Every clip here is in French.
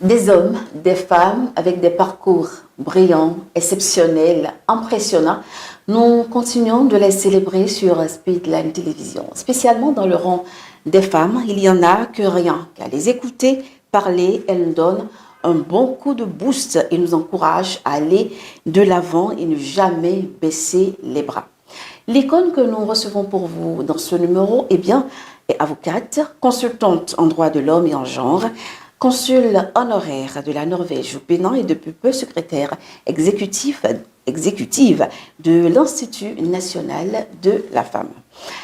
Des hommes, des femmes avec des parcours brillants, exceptionnels, impressionnants. Nous continuons de les célébrer sur Speedline Télévision. Spécialement dans le rang des femmes, il y en a que rien qu'à les écouter, parler, elles nous donnent un bon coup de boost et nous encouragent à aller de l'avant et ne jamais baisser les bras. L'icône que nous recevons pour vous dans ce numéro, eh bien, est avocate, consultante en droit de l'homme et en genre, consul honoraire de la Norvège au Bénin et depuis peu secrétaire exécutive de l'Institut national de la femme.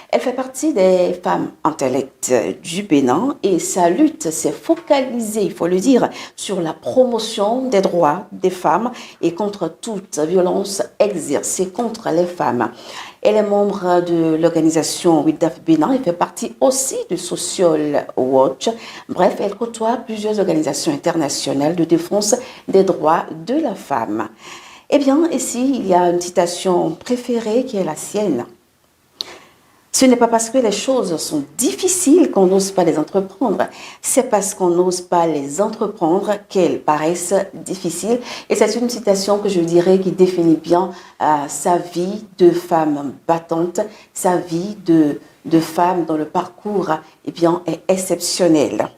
Elle fait partie des femmes intellectes du Bénin et sa lutte s'est focalisée, il faut le dire, sur la promotion des droits des femmes et contre toute violence exercée contre les femmes. Elle est membre de l'organisation WIDAF Bénin et fait partie aussi du Social Watch. Bref, elle côtoie plusieurs organisations internationales de défense des droits de la femme. Eh bien, ici, il y a une citation préférée qui est la sienne. Ce n'est pas parce que les choses sont difficiles qu'on n'ose pas les entreprendre. C'est parce qu'on n'ose pas les entreprendre qu'elles paraissent difficiles. Et c'est une citation que je dirais qui définit bien sa vie de femme battante, sa vie de femme dont le parcours est exceptionnel.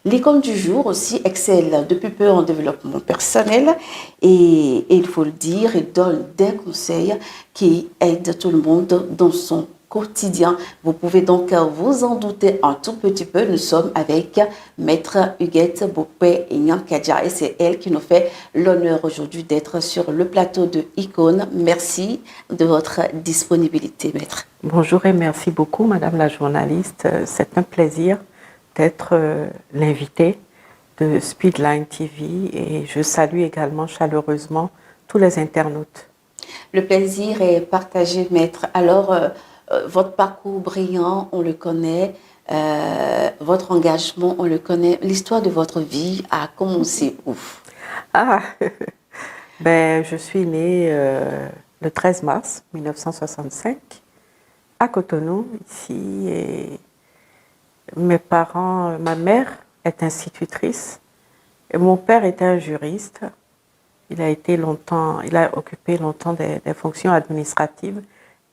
L'icône du jour aussi excelle depuis peu en développement personnel et il faut le dire, il donne des conseils qui aident tout le monde dans son quotidien. Vous pouvez donc vous en douter un tout petit peu. Nous sommes avec Maître Huguette Bokpe-Nyankadja et c'est elle qui nous fait l'honneur aujourd'hui d'être sur le plateau de Icône. Merci de votre disponibilité, Maître. Bonjour et merci beaucoup, Madame la journaliste. C'est un plaisir d'être l'invité de Speedline TV et je salue également chaleureusement tous les internautes. Le plaisir est partagé, Maître. Alors, votre parcours brillant, on le connaît. Votre engagement, on le connaît. L'histoire de votre vie a commencé où? Je suis née le 13 mars 1965 à Cotonou, ici. Et mes parents, ma mère est institutrice et mon père était un juriste. Il a occupé longtemps des fonctions administratives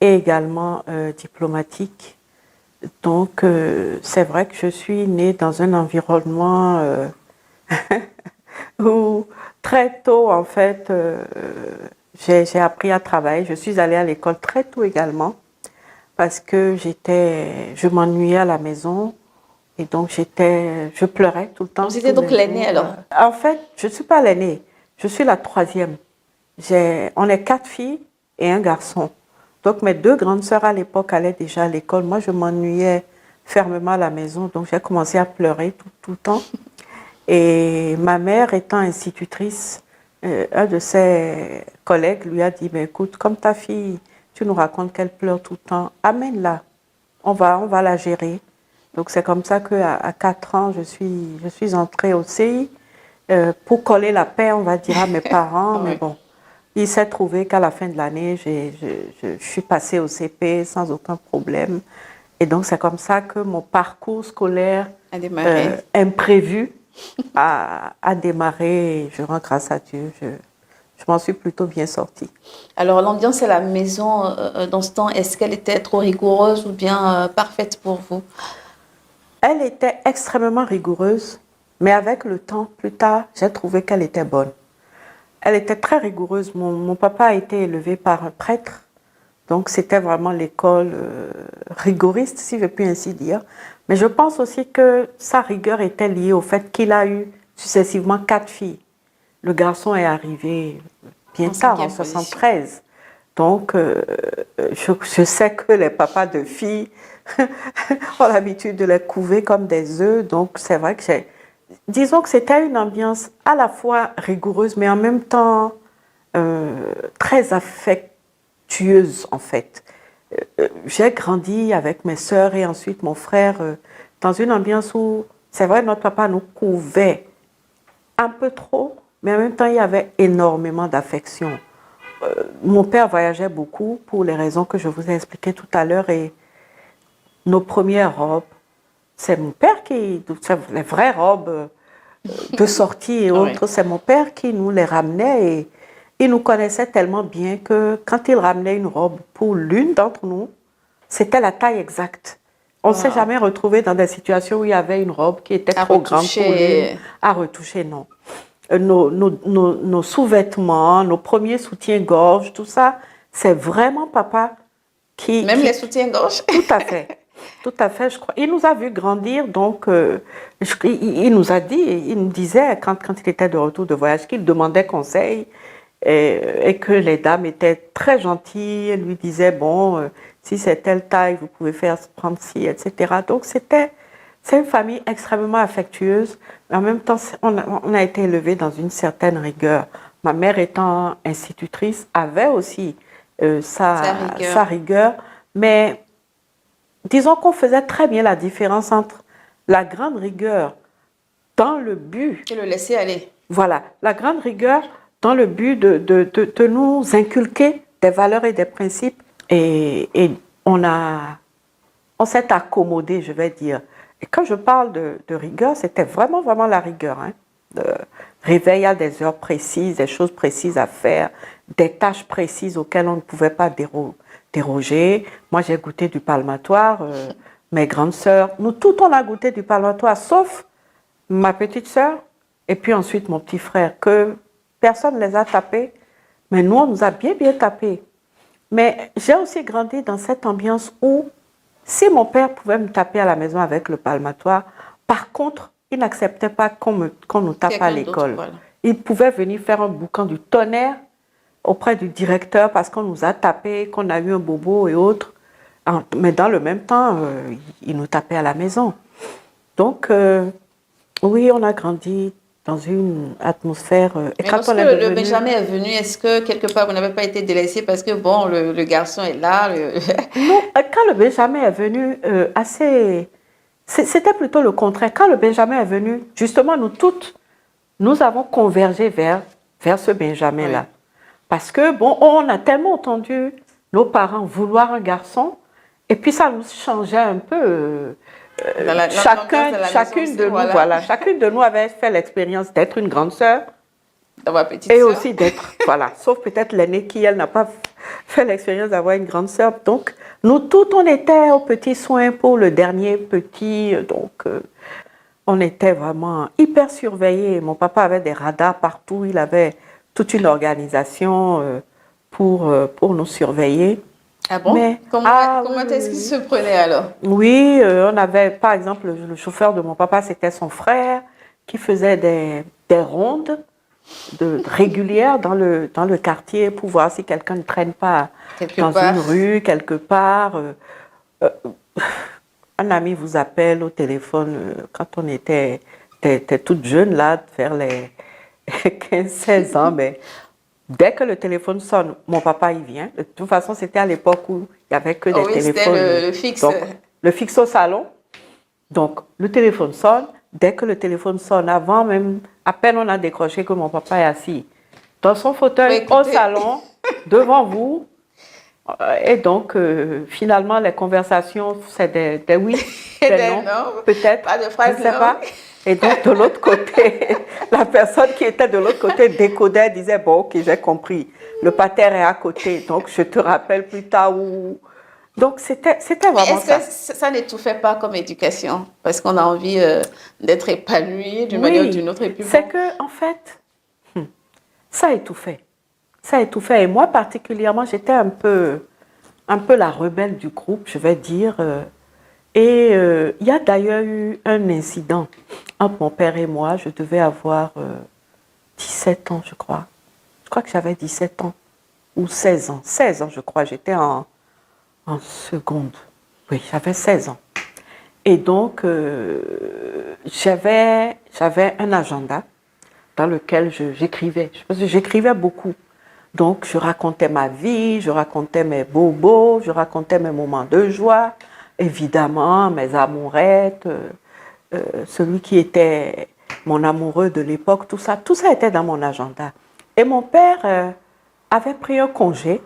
et également diplomatiques. Donc, c'est vrai que je suis née dans un environnement où très tôt, en fait, j'ai appris à travailler. Je suis allée à l'école très tôt également parce que je m'ennuyais à la maison et donc je pleurais tout le temps. Vous étiez donc l'aînée alors? En fait, je ne suis pas l'aînée, je suis la troisième. On est 4 filles et un garçon. Donc, mes 2 grandes sœurs à l'époque allaient déjà à l'école. Moi, je m'ennuyais fermement à la maison. Donc, j'ai commencé à pleurer tout le temps. Et ma mère étant institutrice, un de ses collègues lui a dit, écoute, comme ta fille, tu nous racontes qu'elle pleure tout le temps, amène-la. On va la gérer. Donc, c'est comme ça qu'à 4 ans, je suis entrée au CI pour coller la paix, on va dire, à mes parents. Mais bon. Il s'est trouvé qu'à la fin de l'année, je suis passée au CP sans aucun problème. Et donc, c'est comme ça que mon parcours scolaire imprévu a démarré. Je rends grâce à Dieu. Je m'en suis plutôt bien sortie. Alors, l'ambiance à la maison, dans ce temps, est-ce qu'elle était trop rigoureuse ou bien parfaite pour vous? Elle était extrêmement rigoureuse, mais avec le temps, plus tard, j'ai trouvé qu'elle était bonne. Elle était très rigoureuse. Mon papa a été élevé par un prêtre, donc c'était vraiment l'école rigoriste, si je puis ainsi dire. Mais je pense aussi que sa rigueur était liée au fait qu'il a eu successivement 4 filles. Le garçon est arrivé bien tard, en 73. Donc, je sais que les papas de filles ont l'habitude de les couver comme des œufs. Donc, c'est vrai que disons que c'était une ambiance à la fois rigoureuse, mais en même temps très affectueuse, en fait. J'ai grandi avec mes sœurs et ensuite mon frère dans une ambiance où, c'est vrai, notre papa nous couvait un peu trop, mais en même temps, il y avait énormément d'affection. Mon père voyageait beaucoup pour les raisons que je vous ai expliquées tout à l'heure et nos premières robes, c'est mon père qui... Les vraies robes de sortie et Oui. autres. C'est mon père qui nous les ramenait et il nous connaissait tellement bien que quand il ramenait une robe pour l'une d'entre nous, c'était la taille exacte. On ne s'est Wow. jamais retrouvé dans des situations où il y avait une robe qui était À trop grande pour retoucher. l'une à retoucher, non. Nos sous-vêtements, nos premiers soutiens-gorge, tout ça, c'est vraiment papa Même les soutiens-gorge. Tout à fait. Tout à fait, je crois. Il nous a vu grandir, donc il nous a dit, il nous disait, quand il était de retour de voyage, qu'il demandait conseil et que les dames étaient très gentilles. Elles lui disaient, bon, si c'est telle taille, vous pouvez prendre ci, etc. Donc c'est une famille extrêmement affectueuse, mais en même temps, on a été élevés dans une certaine rigueur. Ma mère étant institutrice, avait aussi sa rigueur, mais disons qu'on faisait très bien la différence entre la grande rigueur dans le but... Et le laisser aller. Voilà, la grande rigueur dans le but de nous inculquer des valeurs et des principes. Et on s'est accommodé, je vais dire. Et quand je parle de rigueur, c'était vraiment, vraiment la rigueur. Hein. De réveil à des heures précises, des choses précises à faire, des tâches précises auxquelles on ne pouvait pas déroger. Moi, j'ai goûté du palmatoire, mes grandes sœurs. Nous, toutes, on a goûté du palmatoire, sauf ma petite sœur et puis ensuite mon petit frère, que personne ne les a tapés, mais nous, on nous a bien, bien tapés. Mais j'ai aussi grandi dans cette ambiance où, si mon père pouvait me taper à la maison avec le palmatoire, par contre, il n'acceptait pas qu'on nous tape à l'école. Voilà. Il pouvait venir faire un boucan du tonnerre auprès du directeur parce qu'on nous a tapé, qu'on a eu un bobo et autres. Mais dans le même temps, il nous tapait à la maison. Donc, oui, on a grandi dans une atmosphère... Et quand lorsque le Benjamin est venu, est-ce que quelque part vous n'avez pas été délaissé parce que bon, le garçon est là Non, quand le Benjamin est venu, c'était plutôt le contraire. Quand le Benjamin est venu, justement, nous toutes, nous avons convergé vers ce Benjamin-là. Oui. Parce que, bon, on a tellement entendu nos parents vouloir un garçon, et puis ça nous changeait un peu... chacune de nous, voilà, chacune de nous avait fait l'expérience d'être une grande sœur et aussi d'être, voilà, sauf peut-être l'aînée qui, elle, n'a pas fait l'expérience d'avoir une grande sœur. Donc, nous toutes, on était aux petits soins pour le dernier petit, donc on était vraiment hyper surveillés. Mon papa avait des radars partout, il avait toute une organisation pour nous surveiller. Ah bon? Mais, comment est-ce qu'il se prenait alors? Oui, on avait, par exemple, le chauffeur de mon papa, c'était son frère qui faisait des rondes régulières dans le quartier pour voir si quelqu'un ne traîne pas une rue, quelque part. Un ami vous appelle au téléphone quand on était toute jeune, là, vers les 15-16 ans, mais... Dès que le téléphone sonne, mon papa, il vient. De toute façon, c'était à l'époque où il n'y avait que des téléphones. C'était le fixe. Donc, le fixe au salon. Donc, le téléphone sonne. Dès que le téléphone sonne, avant même, à peine on a décroché que mon papa est assis dans son fauteuil au salon, devant vous. Et donc, finalement, les conversations, c'est des oui, des non, peut-être, pas de phrase, je ne sais pas. Et donc, de l'autre côté, la personne qui était de l'autre côté décodait, disait, bon, ok, j'ai compris, le pater est à côté, donc je te rappelle plus tard où... Donc, c'était vraiment ça. Est-ce que ça n'étouffait pas comme éducation? Parce qu'on a envie d'être épanoui d'une manière ou d'une autre. Et puis c'est que, en fait, ça étouffait. Ça étouffait. Et moi, particulièrement, j'étais un peu la rebelle du groupe, je vais dire. Et il y a d'ailleurs eu un incident entre mon père et moi. Je devais avoir 17 ans, je crois. Je crois que j'avais 17 ans ou 16 ans. 16 ans, je crois. J'étais en seconde. Oui, j'avais 16 ans. Et donc, j'avais un agenda dans lequel j'écrivais. J'écrivais beaucoup. Donc, je racontais ma vie, je racontais mes bobos, je racontais mes moments de joie, évidemment, mes amourettes, celui qui était mon amoureux de l'époque, tout ça était dans mon agenda. Et mon père avait pris un congé,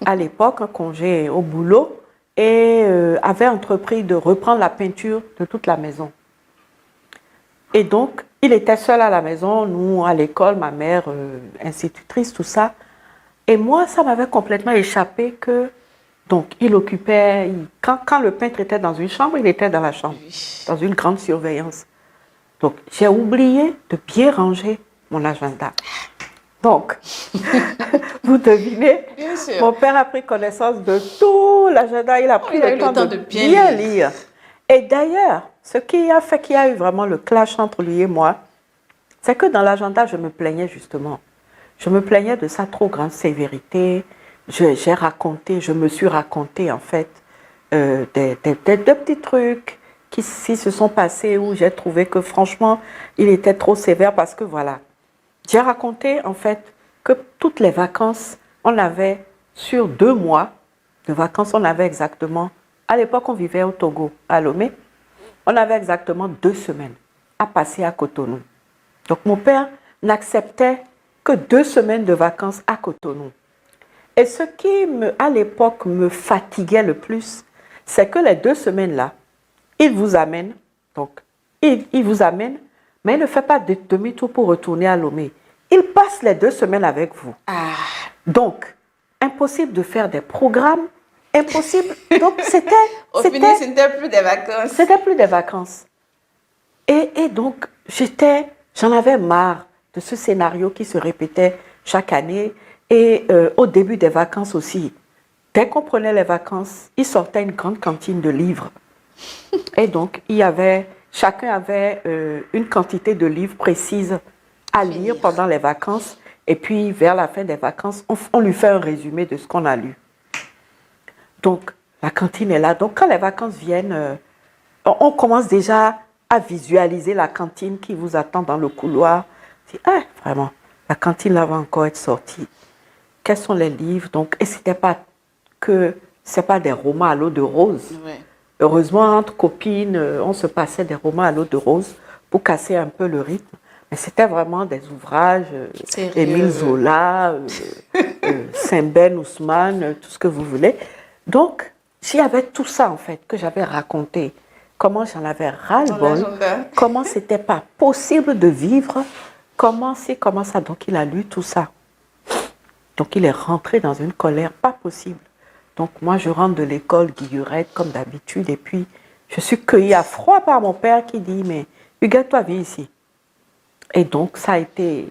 à l'époque, un congé au boulot, et avait entrepris de reprendre la peinture de toute la maison. Et donc, il était seul à la maison, nous à l'école, ma mère institutrice, tout ça. Et moi, ça m'avait complètement échappé que, donc, il occupait, quand le peintre était dans une chambre, il était dans la chambre, dans une grande surveillance. Donc, j'ai oublié de bien ranger mon agenda. Donc, vous devinez, Bien sûr. mon père a pris connaissance de tout l'agenda, il a pris le temps de bien lire. Et d'ailleurs, ce qui a fait qu'il y a eu vraiment le clash entre lui et moi, c'est que dans l'agenda, je me plaignais justement. Je me plaignais de sa trop grande sévérité. Je me suis raconté en fait des petits trucs qui se sont passés où j'ai trouvé que franchement, il était trop sévère parce que voilà. J'ai raconté en fait que toutes les vacances, on avait sur 2 mois de vacances, on avait exactement, à l'époque on vivait au Togo, à Lomé, on avait exactement 2 semaines à passer à Cotonou. Donc mon père n'acceptait que 2 semaines de vacances à Cotonou. Et ce qui, à l'époque, me fatiguait le plus, c'est que les 2 semaines-là, il vous amène, donc il vous amène, mais il ne fait pas de demi-tour pour retourner à Lomé. Il passe les 2 semaines avec vous. Ah. Donc, impossible de faire des programmes, impossible. Donc, Au final, ce n'était plus des vacances. C'était plus des vacances. Et donc, j'en avais marre de ce scénario qui se répétait chaque année. Et au début des vacances aussi, dès qu'on prenait les vacances, il sortait une grande cantine de livres. Et donc, chacun avait une quantité de livres précise à lire pendant les vacances. Et puis, vers la fin des vacances, on lui fait un résumé de ce qu'on a lu. Donc, la cantine est là. Donc, quand les vacances viennent, on commence déjà à visualiser la cantine qui vous attend dans le couloir. On dit, ah, vraiment, la cantine là va encore être sortie. Quels sont les livres? Donc, et c'est pas des romans à l'eau de rose. Ouais. Heureusement, entre copines, on se passait des romans à l'eau de rose pour casser un peu le rythme. Mais c'était vraiment des ouvrages, Émile Zola, Saint-Ben Ousmane, tout ce que vous voulez. Donc, s'il y avait tout ça, en fait, que j'avais raconté, comment j'en avais ras-le-bol, comment c'était pas possible de vivre, comment ça. Donc, il a lu tout ça. Donc, il est rentré dans une colère pas possible. Donc, moi, je rentre de l'école Guillurette, comme d'habitude, et puis, je suis cueillie à froid par mon père qui dit, mais Huguette, toi, viens ici. Et donc, ça a été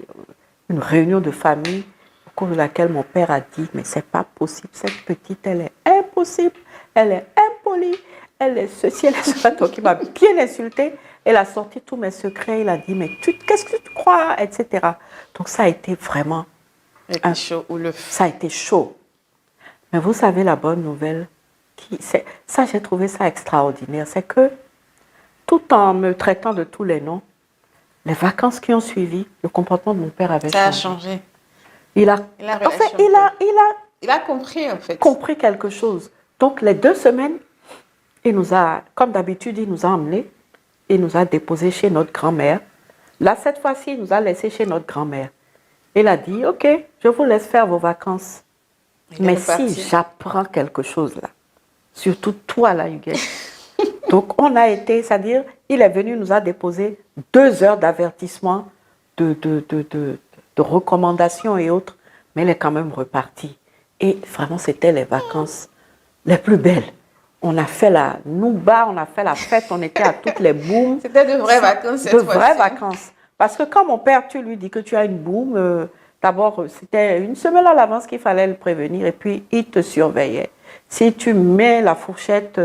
une réunion de famille au cours de laquelle mon père a dit, mais c'est pas possible, cette petite, elle est impossible, elle est impolie, elle est ceci, elle est cela. Donc, il m'a bien insulté. Il a sorti tous mes secrets, il a dit, mais qu'est-ce que tu crois, etc. Donc, ça a été vraiment... Ça a été chaud. Mais vous savez, la bonne nouvelle, ça j'ai trouvé ça extraordinaire, c'est que tout en me traitant de tous les noms, les vacances qui ont suivi, le comportement de mon père avait changé. Ça a changé. Il a compris, en fait. Compris quelque chose. Donc, les 2 semaines, comme d'habitude, il nous a emmenés, il nous a déposés chez notre grand-mère. Là, cette fois-ci, il nous a laissés chez notre grand-mère. Il a dit, OK, je vous laisse faire vos vacances. Mais si j'apprends quelque chose là, surtout toi là, Huguette. Donc on a été, c'est-à-dire, il est venu, nous a déposé 2 heures d'avertissement, de recommandations et autres, mais il est quand même reparti. Et vraiment, c'était les vacances les plus belles. On a fait la nouba, on a fait la fête, on était à toutes les booms. C'était de vraies vacances cette fois-ci. De vraies vacances. Parce que quand mon père, tu lui dis que tu as une boum, d'abord, c'était une semaine à l'avance qu'il fallait le prévenir et puis il te surveillait. Si tu mets la fourchette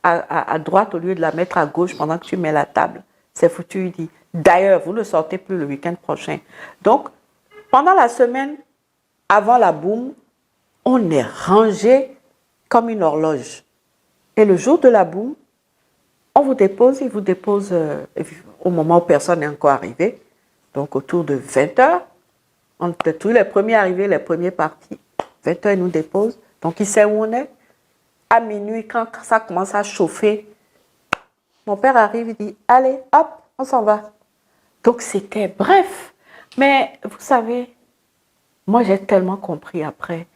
à droite au lieu de la mettre à gauche pendant que tu mets la table, c'est foutu, il dit. D'ailleurs, vous ne sortez plus le week-end prochain. Donc, pendant la semaine, avant la boum, on est rangé comme une horloge. Et le jour de la boum, on vous dépose, il vous dépose au moment où personne n'est encore arrivé, donc autour de 20h. On était tous les premiers arrivés, les premiers partis. 20h, il nous dépose. Donc, il sait où on est. À minuit, quand ça commence à chauffer, mon père arrive, il dit, allez, hop, on s'en va. Donc, c'était bref. Mais, vous savez, moi, j'ai tellement compris après.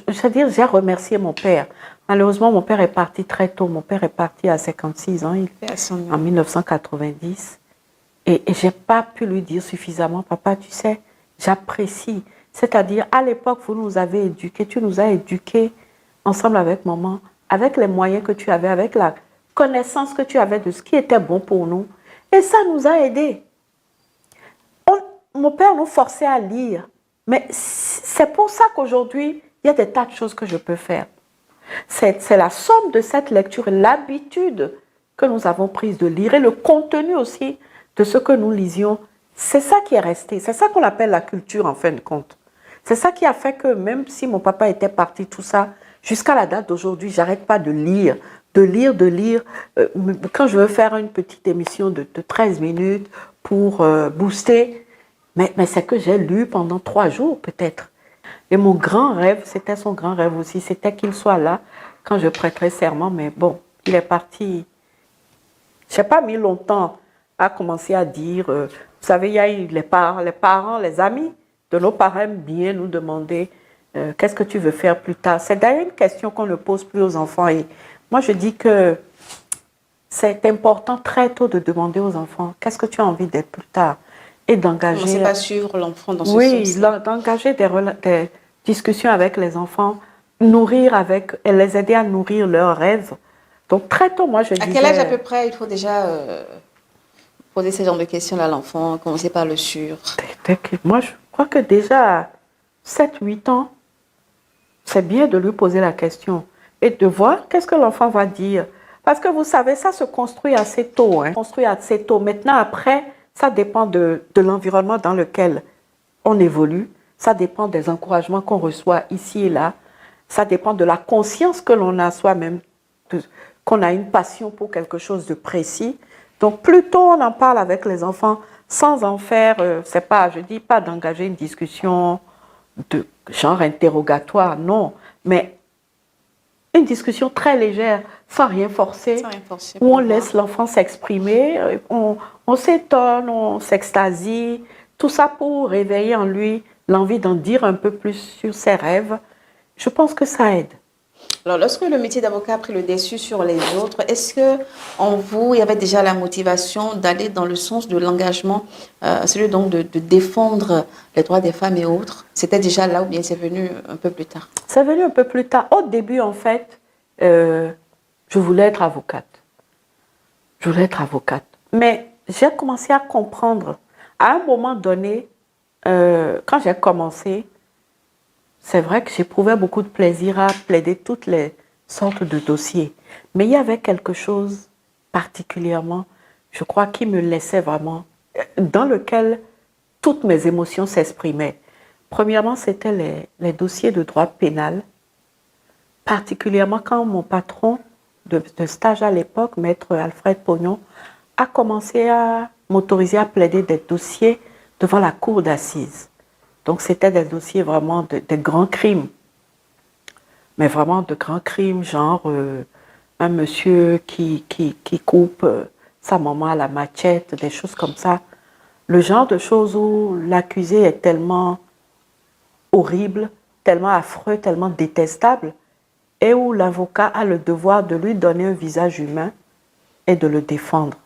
C'est-à-dire, j'ai remercié mon père. Malheureusement, mon père est parti très tôt. Mon père est parti à 56 ans, en 1990. Et je n'ai pas pu lui dire suffisamment, papa, tu sais, j'apprécie. C'est-à-dire, à l'époque, vous nous avez éduqués, tu nous as éduqués ensemble avec maman, avec les moyens que tu avais, avec la connaissance que tu avais de ce qui était bon pour nous. Et ça nous a aidés. Mon père nous forçait à lire. Mais c'est pour ça qu'aujourd'hui, il y a des tas de choses que je peux faire. C'est la somme de cette lecture, l'habitude que nous avons prise de lire et le contenu aussi de ce que nous lisions. C'est ça qui est resté. C'est ça qu'on appelle la culture en fin de compte. C'est ça qui a fait que même si mon papa était parti, tout ça, jusqu'à la date d'aujourd'hui, j'arrête pas de lire, de lire. Quand je veux faire une petite émission de 13 minutes pour booster, mais c'est que j'ai lu pendant 3 jours peut-être. Et mon grand rêve, c'était son grand rêve aussi, c'était qu'il soit là quand je prêterai serment. Mais bon, il est parti. Je n'ai pas mis longtemps à commencer à dire, vous savez, il y a eu les parents, les amis de nos parents aiment bien nous demander qu'est-ce que tu veux faire plus tard. C'est d'ailleurs une question qu'on ne pose plus aux enfants. Et moi, je dis que c'est important très tôt de demander aux enfants qu'est-ce que tu as envie d'être plus tard. Et d'engager... On ne sait pas suivre l'enfant dans ce sens. Oui, d'engager des discussions avec les enfants, nourrir et les aider à nourrir leurs rêves. Donc très tôt, moi je disais... À quel âge à peu près il faut déjà poser ce genre de questions à l'enfant, commencer par le suivre? Moi je crois que déjà à 7-8 ans, c'est bien de lui poser la question et de voir qu'est-ce que l'enfant va dire. Parce que vous savez, ça se construit assez tôt. Maintenant, après... Ça dépend de l'environnement dans lequel on évolue. Ça dépend des encouragements qu'on reçoit ici et là. Ça dépend de la conscience que l'on a soi-même, qu'on a une passion pour quelque chose de précis. Donc, plus tôt on en parle avec les enfants, sans en faire, je dis pas d'engager une discussion de genre interrogatoire, non. Mais une discussion très légère, sans rien forcer, où on laisse l'enfant s'exprimer, on s'étonne, on s'extasie, tout ça pour réveiller en lui l'envie d'en dire un peu plus sur ses rêves. Je pense que ça aide. Alors, lorsque le métier d'avocat a pris le dessus sur les autres, est-ce qu'en vous, il y avait déjà la motivation d'aller dans le sens de l'engagement, celui donc de défendre les droits des femmes et autres? C'était déjà là ou bien c'est venu un peu plus tard? C'est venu un peu plus tard. Au début, en fait, je voulais être avocate. Mais j'ai commencé à comprendre. À un moment donné, quand j'ai commencé, c'est vrai que j'éprouvais beaucoup de plaisir à plaider toutes les sortes de dossiers. Mais il y avait quelque chose particulièrement, je crois, qui me laissait vraiment, dans lequel toutes mes émotions s'exprimaient. Premièrement, c'était les dossiers de droit pénal, particulièrement quand mon patron de stage à l'époque, maître Alfred Pognon, a commencé à m'autoriser à plaider des dossiers devant la cour d'assises. Donc, c'était des dossiers vraiment de grands crimes. Mais vraiment de grands crimes, genre un monsieur qui coupe sa maman à la machette, des choses comme ça. Le genre de choses où l'accusé est tellement horrible, tellement affreux, tellement détestable, et où l'avocat a le devoir de lui donner un visage humain et de le défendre.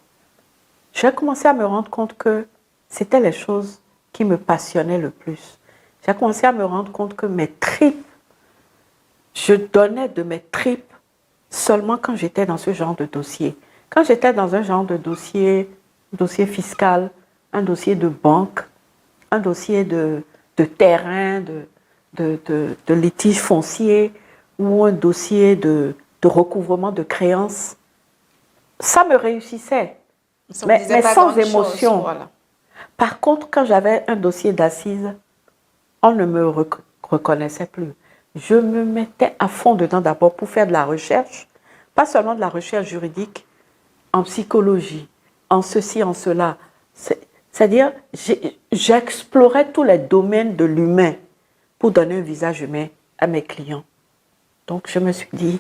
J'ai commencé à me rendre compte que c'était les choses qui me passionnaient le plus. J'ai commencé à me rendre compte que mes tripes, je donnais de mes tripes seulement quand j'étais dans ce genre de dossier. Quand j'étais dans un genre de dossier fiscal, un dossier de banque, un dossier de terrain, de litige foncier ou un dossier de recouvrement de créances, ça me réussissait, mais sans émotion. Voilà. Par contre, quand j'avais un dossier d'assises, on ne me reconnaissait plus. Je me mettais à fond dedans d'abord pour faire de la recherche, pas seulement de la recherche juridique, en psychologie, en ceci, en cela. C'est-à-dire, j'explorais tous les domaines de l'humain pour donner un visage humain à mes clients. Donc, je me suis dit,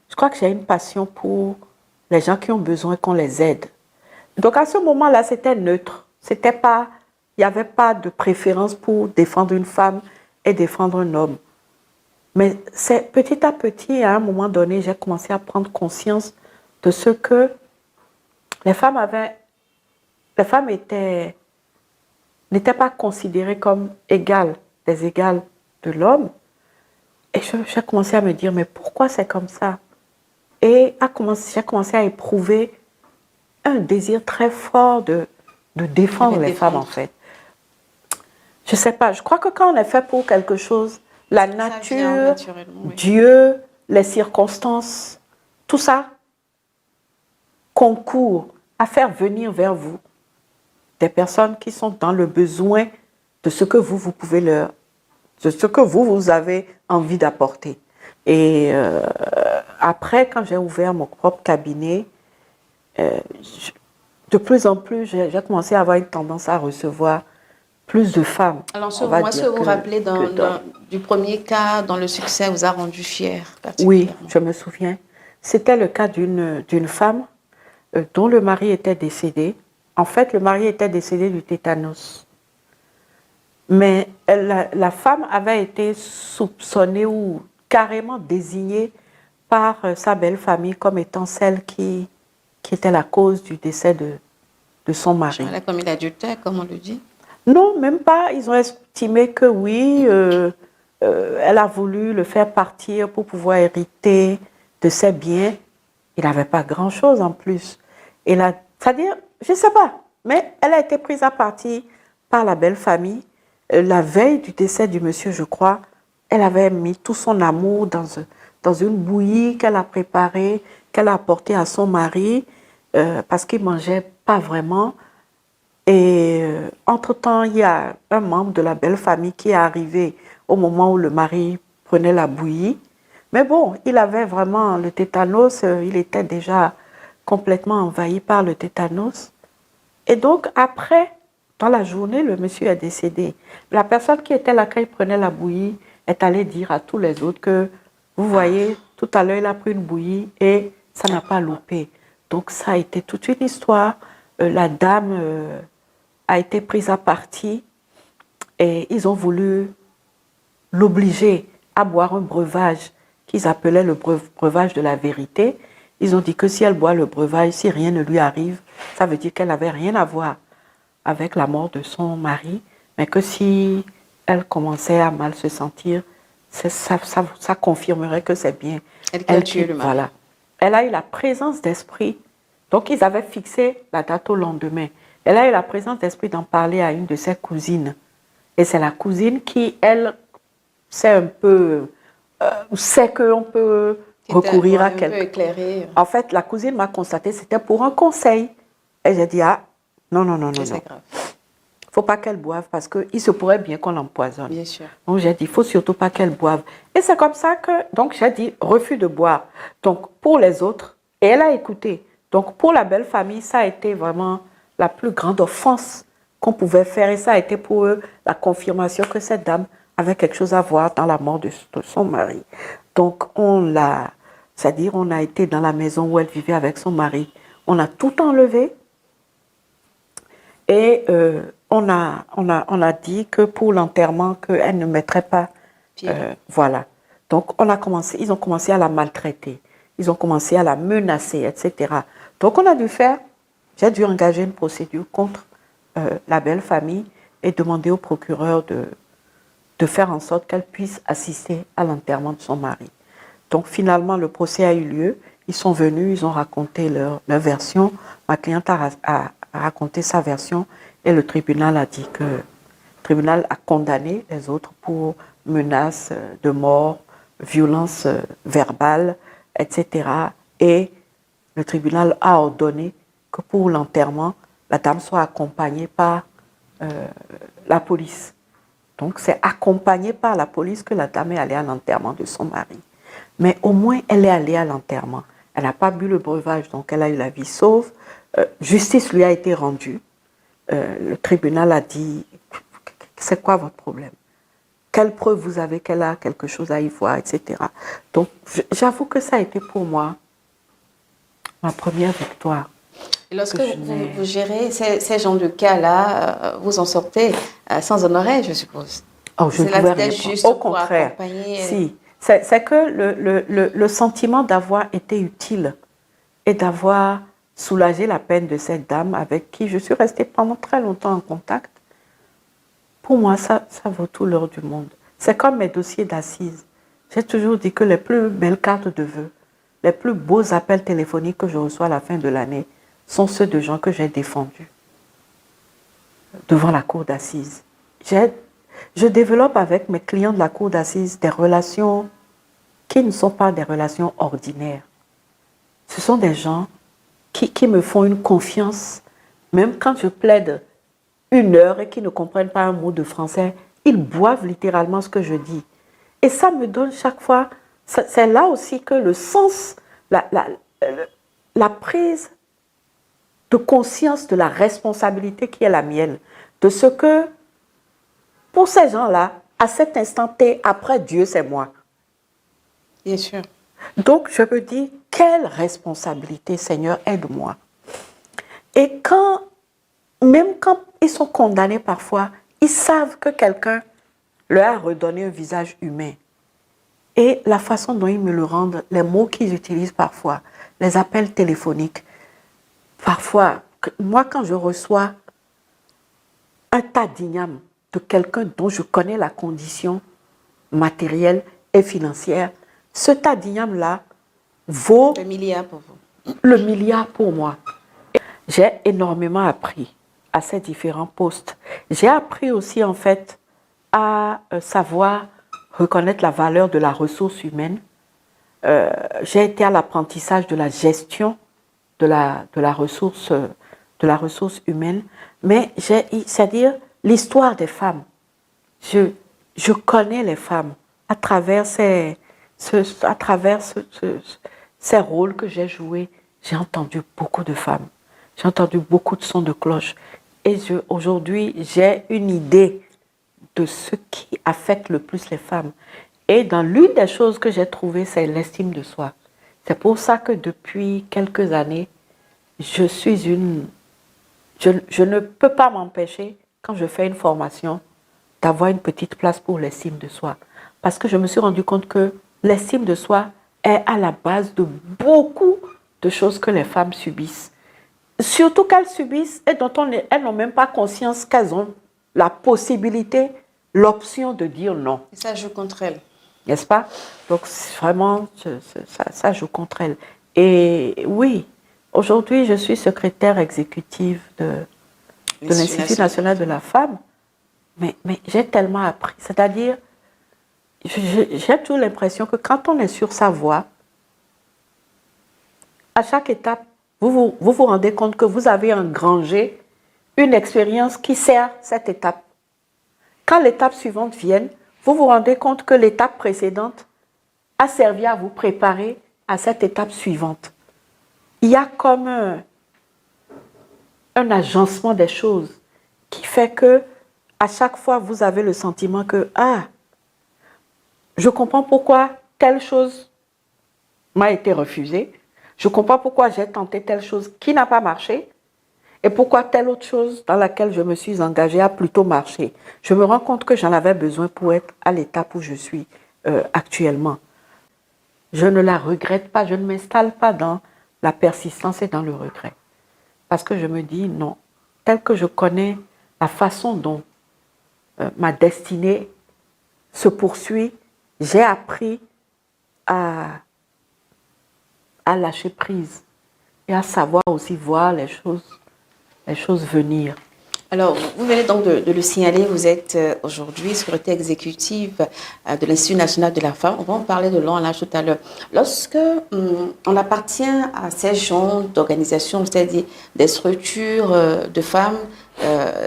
je crois que j'ai une passion pour les gens qui ont besoin qu'on les aide. Donc, à ce moment-là, c'était neutre. C'était pas, il n'y avait pas de préférence pour défendre une femme et défendre un homme. Mais c'est petit à petit, à un moment donné, j'ai commencé à prendre conscience de ce que les femmes avaient les femmes n'étaient pas considérées comme égales, des égales de l'homme. Et j'ai commencé à me dire, mais pourquoi c'est comme ça? Et j'ai commencé à éprouver un désir très fort de défendre les femmes, en fait. Je ne sais pas, je crois que quand on est fait pour quelque chose, la nature, oui. Dieu, les circonstances, tout ça concourt à faire venir vers vous des personnes qui sont dans le besoin de ce que vous pouvez de ce que vous avez envie d'apporter. Et après, quand j'ai ouvert mon propre cabinet, de plus en plus, j'ai commencé à avoir une tendance à recevoir plus de femmes. Alors, est-ce que vous vous rappelez du premier cas dont le succès vous a rendu fier? Oui, je me souviens. C'était le cas d'une femme dont le mari était décédé. En fait, le mari était décédé du tétanos. Mais la femme avait été soupçonnée ou carrément désignée par sa belle famille comme étant celle qui était la cause du décès de son mari. Elle a commis l'adultère, comme on le dit? Non, même pas. Ils ont estimé que oui, elle a voulu le faire partir pour pouvoir hériter de ses biens. Il n'avait pas grand-chose en plus. C'est-à-dire, je ne sais pas, mais elle a été prise à partie par la belle famille. La veille du décès du monsieur, je crois, elle avait mis tout son amour dans une bouillie qu'elle a préparée, qu'elle a apportée à son mari, parce qu'il ne mangeait pas vraiment. Et entre-temps, il y a un membre de la belle famille qui est arrivé au moment où le mari prenait la bouillie. Mais bon, il avait vraiment le tétanos, il était déjà complètement envahi par le tétanos. Et donc après, dans la journée, le monsieur est décédé. La personne qui était là quand il prenait la bouillie est allée dire à tous les autres que, vous voyez, tout à l'heure, il a pris une bouillie et ça n'a pas loupé. Donc ça a été toute une histoire. La dame a été prise à partie et ils ont voulu l'obliger à boire un breuvage qu'ils appelaient le breuvage de la vérité. Ils ont dit que si elle boit le breuvage, si rien ne lui arrive, ça veut dire qu'elle n'avait rien à voir avec la mort de son mari, mais que si elle commençait à mal se sentir, ça confirmerait que c'est bien. Elle tue le mari. Voilà. Elle a eu la présence d'esprit. Donc, ils avaient fixé la date au lendemain. Elle a eu la présence d'esprit d'en parler à une de ses cousines. Et c'est la cousine qui, elle, sait un peu, sait qu'on peut recourir à quelqu'un. En fait, la cousine m'a constaté, c'était pour un conseil. Et j'ai dit, ah, non. C'est grave. Il ne faut pas qu'elle boive parce qu'il se pourrait bien qu'on l'empoisonne. Bien sûr. Donc, j'ai dit, il ne faut surtout pas qu'elle boive. Et c'est comme ça que, donc, j'ai dit, refus de boire. Donc, pour les autres, et elle a écouté. Donc, pour la belle famille, ça a été vraiment la plus grande offense qu'on pouvait faire. Et ça a été pour eux la confirmation que cette dame avait quelque chose à voir dans la mort de son mari. Donc, c'est-à-dire, on a été dans la maison où elle vivait avec son mari. On a tout enlevé. Et on a dit que pour l'enterrement, qu'elle ne mettrait pas. Voilà. Donc, ils ont commencé à la maltraiter. Ils ont commencé à la menacer, etc. Donc, j'ai dû engager une procédure contre la belle famille et demander au procureur de faire en sorte qu'elle puisse assister à l'enterrement de son mari. Donc, finalement, le procès a eu lieu. Ils sont venus, ils ont raconté leur version. Ma cliente a raconté sa version et le tribunal a dit que le tribunal a condamné les autres pour menaces de mort, violence verbale, etc. Et le tribunal a ordonné que pour l'enterrement, la dame soit accompagnée par la police. Donc c'est accompagné par la police que la dame est allée à l'enterrement de son mari. Mais au moins, elle est allée à l'enterrement. Elle n'a pas bu le breuvage, donc elle a eu la vie sauve. Justice lui a été rendue. Le tribunal a dit, c'est quoi votre problème? Quelle preuve vous avez qu'elle a quelque chose à y voir, etc. Donc, j'avoue que ça a été pour moi ma première victoire. Et lorsque vous gérez ces genres de cas-là, vous en sortez sans honorer, je suppose. Oh, je ne pouvais rien juste Au contraire, si. C'est que le sentiment d'avoir été utile et d'avoir soulager la peine de cette dame avec qui je suis restée pendant très longtemps en contact, pour moi, ça vaut tout l'or du monde. C'est comme mes dossiers d'assises. J'ai toujours dit que les plus belles cartes de vœux, les plus beaux appels téléphoniques que je reçois à la fin de l'année sont ceux de gens que j'ai défendus devant la cour d'assises. Je développe avec mes clients de la cour d'assises des relations qui ne sont pas des relations ordinaires. Ce sont des gens qui me font une confiance, même quand je plaide 1 heure et qui ne comprennent pas un mot de français, ils boivent littéralement ce que je dis. Et ça me donne chaque fois, c'est là aussi que le sens, la prise de conscience de la responsabilité qui est la mienne, de ce que, pour ces gens-là, à cet instant T, après Dieu, c'est moi. Bien sûr. Donc, je me dis, quelle responsabilité, Seigneur, aide-moi. Et même quand ils sont condamnés parfois, ils savent que quelqu'un leur a redonné un visage humain. Et la façon dont ils me le rendent, les mots qu'ils utilisent parfois, les appels téléphoniques, parfois, moi quand je reçois un tas d'igname de quelqu'un dont je connais la condition matérielle et financière, ce tas d'igname-là vaut Le milliard pour vous. le milliard pour moi. J'ai énormément appris à ces différents postes. J'ai appris aussi en fait à savoir reconnaître la valeur de la ressource humaine. J'ai été à l'apprentissage de la gestion de la ressource humaine, mais c'est-à-dire l'histoire des femmes. Je connais les femmes à travers ces rôles que j'ai joués. J'ai entendu beaucoup de femmes. J'ai entendu beaucoup de sons de cloche. Et aujourd'hui, j'ai une idée de ce qui affecte le plus les femmes. Et dans l'une des choses que j'ai trouvées, c'est l'estime de soi. C'est pour ça que depuis quelques années, je ne peux pas m'empêcher, quand je fais une formation, d'avoir une petite place pour l'estime de soi. Parce que je me suis rendu compte que l'estime de soi est à la base de beaucoup de choses que les femmes subissent. Surtout qu'elles subissent et dont elles n'ont même pas conscience qu'elles ont la possibilité, l'option de dire non. Et ça joue contre elles. N'est-ce pas? Donc vraiment, ça joue contre elles. Et oui, aujourd'hui, je suis secrétaire exécutive de l'Institut national de la femme. Mais j'ai tellement appris. C'est-à-dire, j'ai toujours l'impression que quand on est sur sa voie, à chaque étape, vous vous rendez compte que vous avez engrangé une expérience qui sert cette étape. Quand l'étape suivante vient, vous vous rendez compte que l'étape précédente a servi à vous préparer à cette étape suivante. Il y a comme un agencement des choses qui fait que à chaque fois, vous avez le sentiment que, je comprends pourquoi telle chose m'a été refusée. Je comprends pourquoi j'ai tenté telle chose qui n'a pas marché et pourquoi telle autre chose dans laquelle je me suis engagée a plutôt marché. Je me rends compte que j'en avais besoin pour être à l'étape où je suis actuellement. Je ne la regrette pas, je ne m'installe pas dans la persistance et dans le regret. Parce que je me dis, non, tel que je connais la façon dont ma destinée se poursuit, j'ai appris à lâcher prise et à savoir aussi voir les choses venir. Alors, vous venez donc de le signaler, vous êtes aujourd'hui secrétaire exécutive de l'Institut national de la femme. On va en parler de long en large tout à l'heure. Lorsque on appartient à ces genres d'organisations, c'est-à-dire des structures de femmes,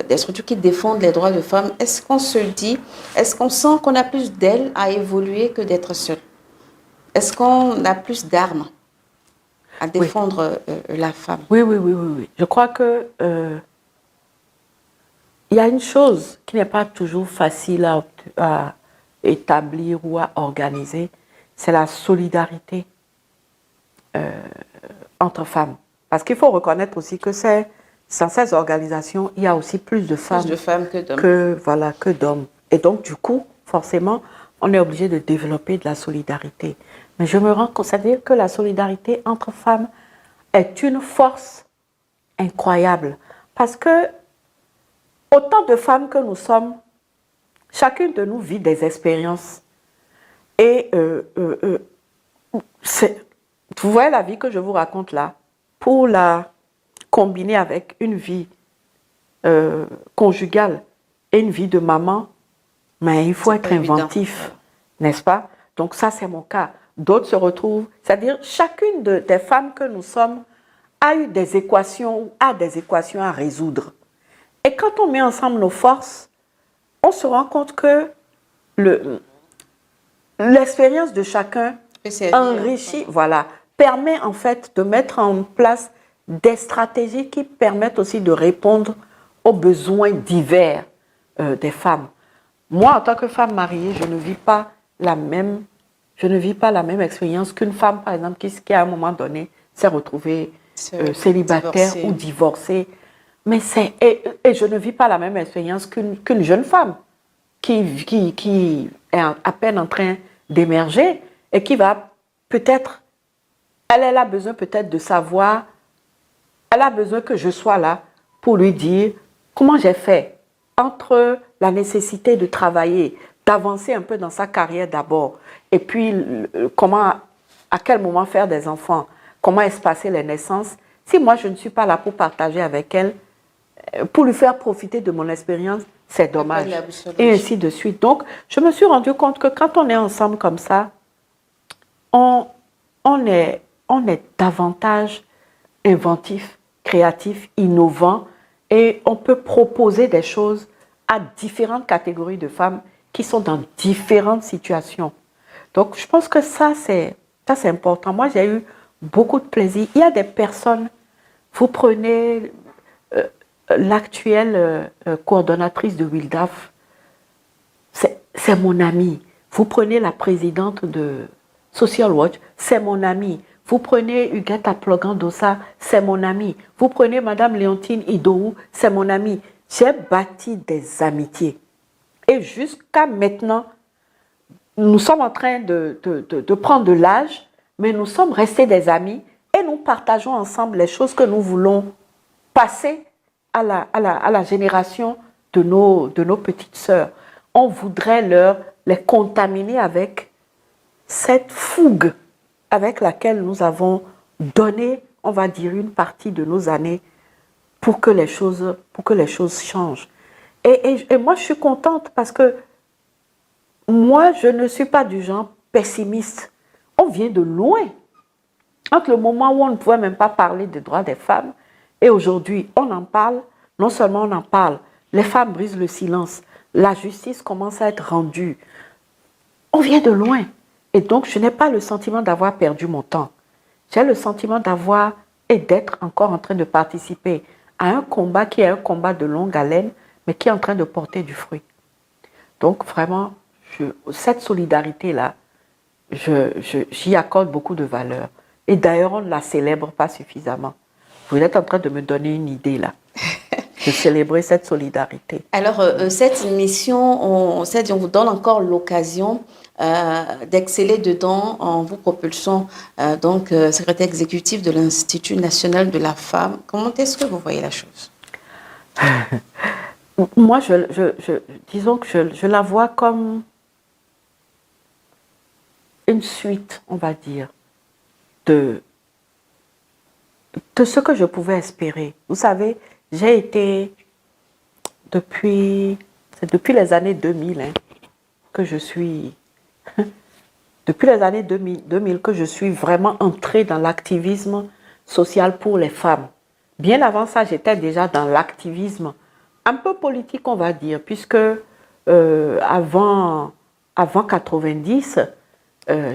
des structures qui défendent les droits de femmes, est-ce qu'on se dit, est-ce qu'on sent qu'on a plus d'ailes à évoluer que d'être seul? Est-ce qu'on a plus d'armes à défendre la femme? Oui. Je crois que il y a une chose qui n'est pas toujours facile à établir ou à organiser, c'est la solidarité entre femmes. Parce qu'il faut reconnaître aussi que dans ces organisations, il y a aussi plus de femmes que d'hommes. Que d'hommes. Et donc, du coup, forcément, on est obligé de développer de la solidarité. Mais je me rends compte, c'est-à-dire que la solidarité entre femmes est une force incroyable. Parce que autant de femmes que nous sommes, chacune de nous vit des expériences. Et vous voyez la vie que je vous raconte là, pour la combiner avec une vie conjugale et une vie de maman, mais il faut être inventif, n'est-ce pas? Donc ça, c'est mon cas. D'autres se retrouvent, c'est-à-dire chacune des femmes que nous sommes a eu des équations ou a des équations à résoudre. Et quand on met ensemble nos forces, on se rend compte que l'expérience de chacun enrichit, voilà, permet en fait de mettre en place des stratégies qui permettent aussi de répondre aux besoins divers des femmes. Moi, en tant que femme mariée, je ne vis pas la même expérience qu'une femme, par exemple, qui à un moment donné s'est retrouvée célibataire ou divorcée. Mais et je ne vis pas la même expérience qu'une jeune femme qui est à peine en train d'émerger et qui va peut-être, elle a besoin peut-être de savoir, elle a besoin que je sois là pour lui dire comment j'ai fait entre la nécessité de travailler, d'avancer un peu dans sa carrière d'abord, et puis à quel moment faire des enfants, comment espacer les naissances. Si moi je ne suis pas là pour partager avec elle, pour lui faire profiter de mon expérience, c'est dommage. Et ainsi de suite. Donc, je me suis rendu compte que quand on est ensemble comme ça, on est davantage inventif, créatif, innovant, et on peut proposer des choses à différentes catégories de femmes qui sont dans différentes situations. Donc, je pense que ça, c'est important. Moi, j'ai eu beaucoup de plaisir. Il y a des personnes, vous prenez l'actuelle coordonnatrice de WILDAF, c'est mon amie. Vous prenez la présidente de Social Watch, c'est mon amie. Vous prenez Huguette Aplogan-Dossa, c'est mon amie. Vous prenez Madame Léontine Idowu, c'est mon amie. J'ai bâti des amitiés. Et jusqu'à maintenant, nous sommes en train de prendre de l'âge, mais nous sommes restés des amis et nous partageons ensemble les choses que nous voulons passer à la génération de nos petites sœurs. On voudrait les contaminer avec cette fougue avec laquelle nous avons donné, on va dire, une partie de nos années pour que les choses changent. Et moi, je suis contente parce que moi, je ne suis pas du genre pessimiste. On vient de loin. Entre le moment où on ne pouvait même pas parler des droits des femmes et aujourd'hui, on en parle. Non seulement on en parle, les femmes brisent le silence. La justice commence à être rendue. On vient de loin. Et donc, je n'ai pas le sentiment d'avoir perdu mon temps. J'ai le sentiment d'avoir et d'être encore en train de participer à un combat qui est un combat de longue haleine, mais qui est en train de porter du fruit. Donc, vraiment, cette solidarité-là, j'y accorde beaucoup de valeur. Et d'ailleurs, on ne la célèbre pas suffisamment. Vous êtes en train de me donner une idée, là. De célébrer cette solidarité. Alors, cette émission, on vous donne encore l'occasion d'exceller dedans en vous propulsant secrétaire exécutif de l'Institut national de la femme. Comment est-ce que vous voyez la chose? Moi, disons que je la vois comme une suite, on va dire, de ce que je pouvais espérer. Vous savez, j'ai été, depuis les années 2000, que je suis, depuis les années 2000 que je suis vraiment entrée dans l'activisme social pour les femmes. Bien avant ça, j'étais déjà dans l'activisme un peu politique, on va dire, puisque avant 90,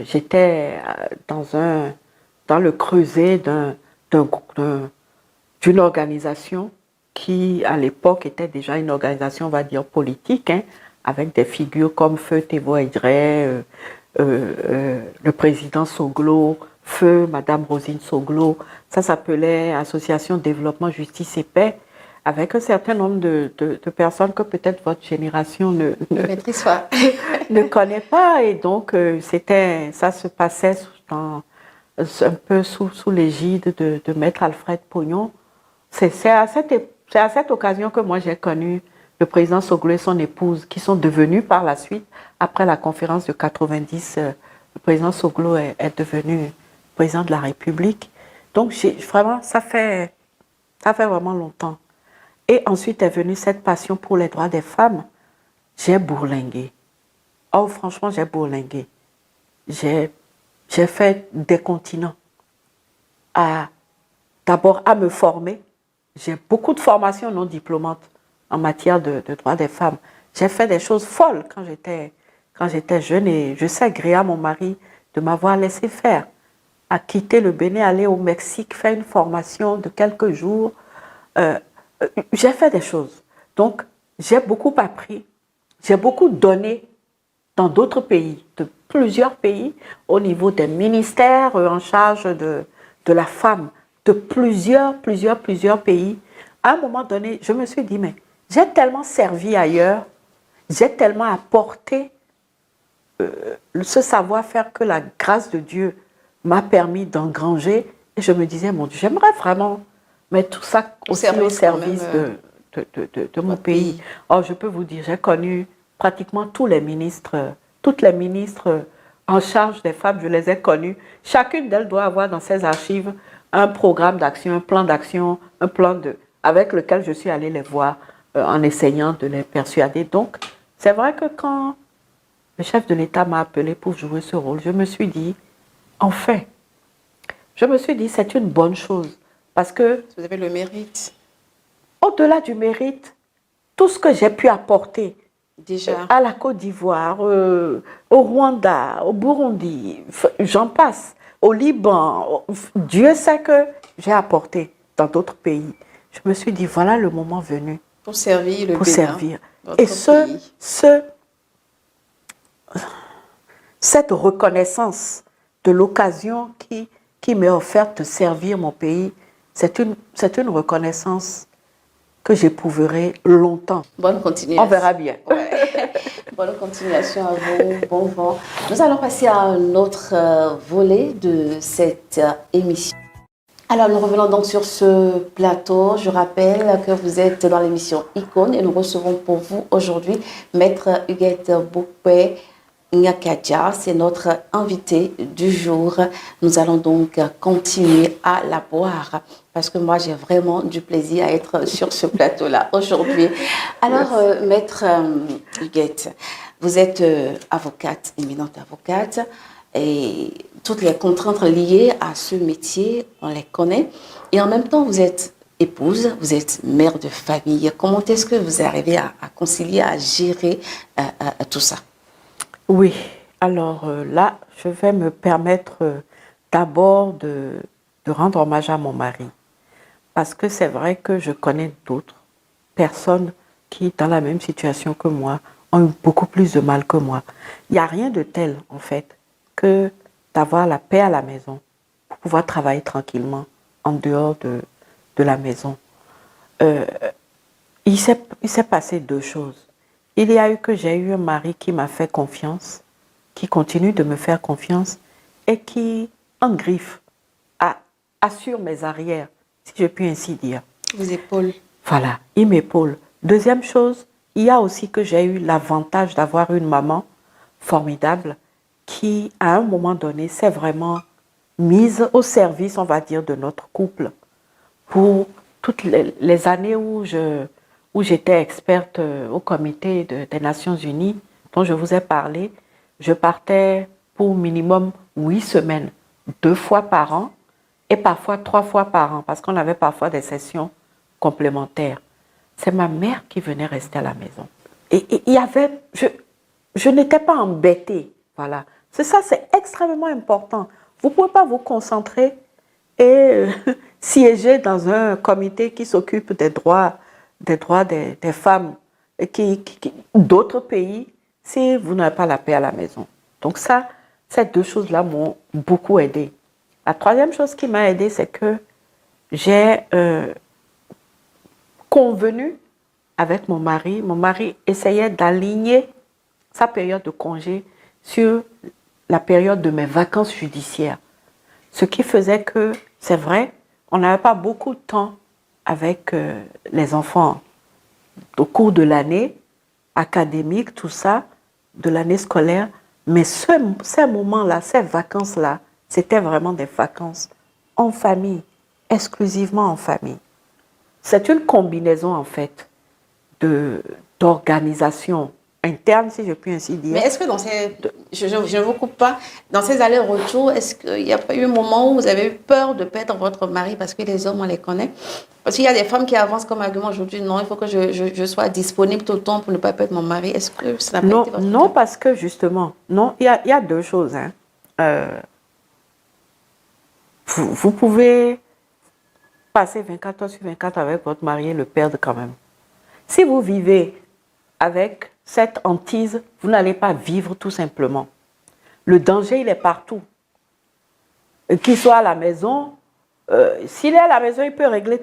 j'étais dans le creuset d'une organisation qui, à l'époque, était déjà une organisation, on va dire, politique, avec des figures comme Feu Thévo Aidré, le président Soglo, Feu Madame Rosine Soglo. Ça s'appelait Association Développement, Justice et Paix, avec un certain nombre de personnes que peut-être votre génération ne connaît pas. Et donc, ça se passait un peu sous l'égide de Maître Alfred Pognon. C'est à cette occasion que moi j'ai connu le président Soglo et son épouse, qui sont devenus par la suite, après la conférence de 90, le président Soglo est devenu président de la République. Donc vraiment, ça fait vraiment longtemps. Et ensuite est venue cette passion pour les droits des femmes. J'ai bourlingué. Oh, franchement, j'ai bourlingué. J'ai fait des continents. D'abord à me former. J'ai beaucoup de formations non diplômantes en matière de droits des femmes. J'ai fait des choses folles quand j'étais jeune et je sais gré à mon mari de m'avoir laissé faire. À quitter le Bénin, aller au Mexique, faire une formation de quelques jours. J'ai fait des choses. Donc, j'ai beaucoup appris. J'ai beaucoup donné dans d'autres pays, de plusieurs pays, au niveau des ministères en charge de la femme, de plusieurs pays. À un moment donné, je me suis dit, mais j'ai tellement servi ailleurs, j'ai tellement apporté ce savoir-faire que la grâce de Dieu m'a permis d'engranger. Et je me disais, mon Dieu, j'aimerais vraiment mettre tout ça aussi au service de mon pays. Oh, je peux vous dire, j'ai connu pratiquement toutes les ministres en charge des femmes, je les ai connues. Chacune d'elles doit avoir dans ses archives un programme d'action, un plan d'action, avec lequel je suis allée les voir en essayant de les persuader. Donc, c'est vrai que quand le chef de l'État m'a appelé pour jouer ce rôle, je me suis dit, enfin, c'est une bonne chose. Parce que vous avez le mérite. Au-delà du mérite, tout ce que j'ai pu apporter déjà à la Côte d'Ivoire, au Rwanda, au Burundi, j'en passe, au Liban, Dieu sait que j'ai apporté dans d'autres pays. Je me suis dit, voilà le moment venu. Pour servir le Pour Bénin, servir. votre Et pays. cette reconnaissance de l'occasion qui m'est offerte de servir mon pays, c'est une reconnaissance que j'éprouverai longtemps. Bonne continuation. On verra bien. Ouais. Bonne continuation à vous, bon vent. Nous allons passer à un autre volet de cette émission. Alors, nous revenons donc sur ce plateau. Je rappelle que vous êtes dans l'émission Icône et nous recevons pour vous aujourd'hui Maître Huguette Bokwe Nyakadia. C'est notre invité du jour. Nous allons donc continuer à la boire parce que moi, j'ai vraiment du plaisir à être sur ce plateau-là aujourd'hui. Alors, Maître Huguette, vous êtes avocate, éminente avocate, et toutes les contraintes liées à ce métier, on les connaît. Et en même temps, vous êtes épouse, vous êtes mère de famille. Comment est-ce que vous arrivez à concilier, à gérer tout ça? Oui, alors là, je vais me permettre d'abord de rendre hommage à mon mari. Parce que c'est vrai que je connais d'autres personnes qui, dans la même situation que moi, ont eu beaucoup plus de mal que moi. Il n'y a rien de tel, en fait, que d'avoir la paix à la maison pour pouvoir travailler tranquillement en dehors de la maison. Il s'est passé deux choses. Il y a eu que j'ai eu un mari qui m'a fait confiance, qui continue de me faire confiance et qui, en griffe, assure mes arrières, si je puis ainsi dire. Vous épaule. Voilà, il m'épaule. Deuxième chose, il y a aussi que j'ai eu l'avantage d'avoir une maman formidable qui, à un moment donné, s'est vraiment mise au service, on va dire, de notre couple. Pour toutes les années où j'étais experte au comité des Nations Unies, dont je vous ai parlé, je partais pour minimum 8 semaines, 2 fois par an et parfois 3 fois par an, parce qu'on avait parfois des sessions complémentaires. C'est ma mère qui venait rester à la maison. Et il y avait, je n'étais pas embêtée, voilà. C'est ça, c'est extrêmement important. Vous ne pouvez pas vous concentrer et siéger dans un comité qui s'occupe des droits des femmes d'autres pays si vous n'avez pas la paix à la maison. Donc ça, ces deux choses-là m'ont beaucoup aidée. La troisième chose qui m'a aidée, c'est que j'ai convenu avec mon mari. Mon mari essayait d'aligner sa période de congé sur la période de mes vacances judiciaires. Ce qui faisait que, c'est vrai, on n'avait pas beaucoup de temps avec les enfants au cours de l'année académique, tout ça, de l'année scolaire. Mais ces moments-là, ces vacances-là, c'était vraiment des vacances en famille, exclusivement en famille. C'est une combinaison, en fait, d'organisation interne, si je puis ainsi dire. Mais est-ce que dans ces... Je ne vous coupe pas. Dans ces allers-retours, est-ce qu'il n'y a pas eu un moment où vous avez eu peur de perdre votre mari parce que les hommes, on les connaît? Parce qu'il y a des femmes qui avancent comme argument aujourd'hui, non, il faut que je sois disponible tout le temps pour ne pas perdre mon mari. Est-ce que ça n'a pas été votre cas? Non, parce que justement, non, il y a deux choses. Hein. Vous pouvez passer 24 heures sur 24 avec votre mari et le perdre quand même. Si vous vivez avec cette hantise, vous n'allez pas vivre tout simplement. Le danger, il est partout. Qu'il soit à la maison, s'il est à la maison, il peut régler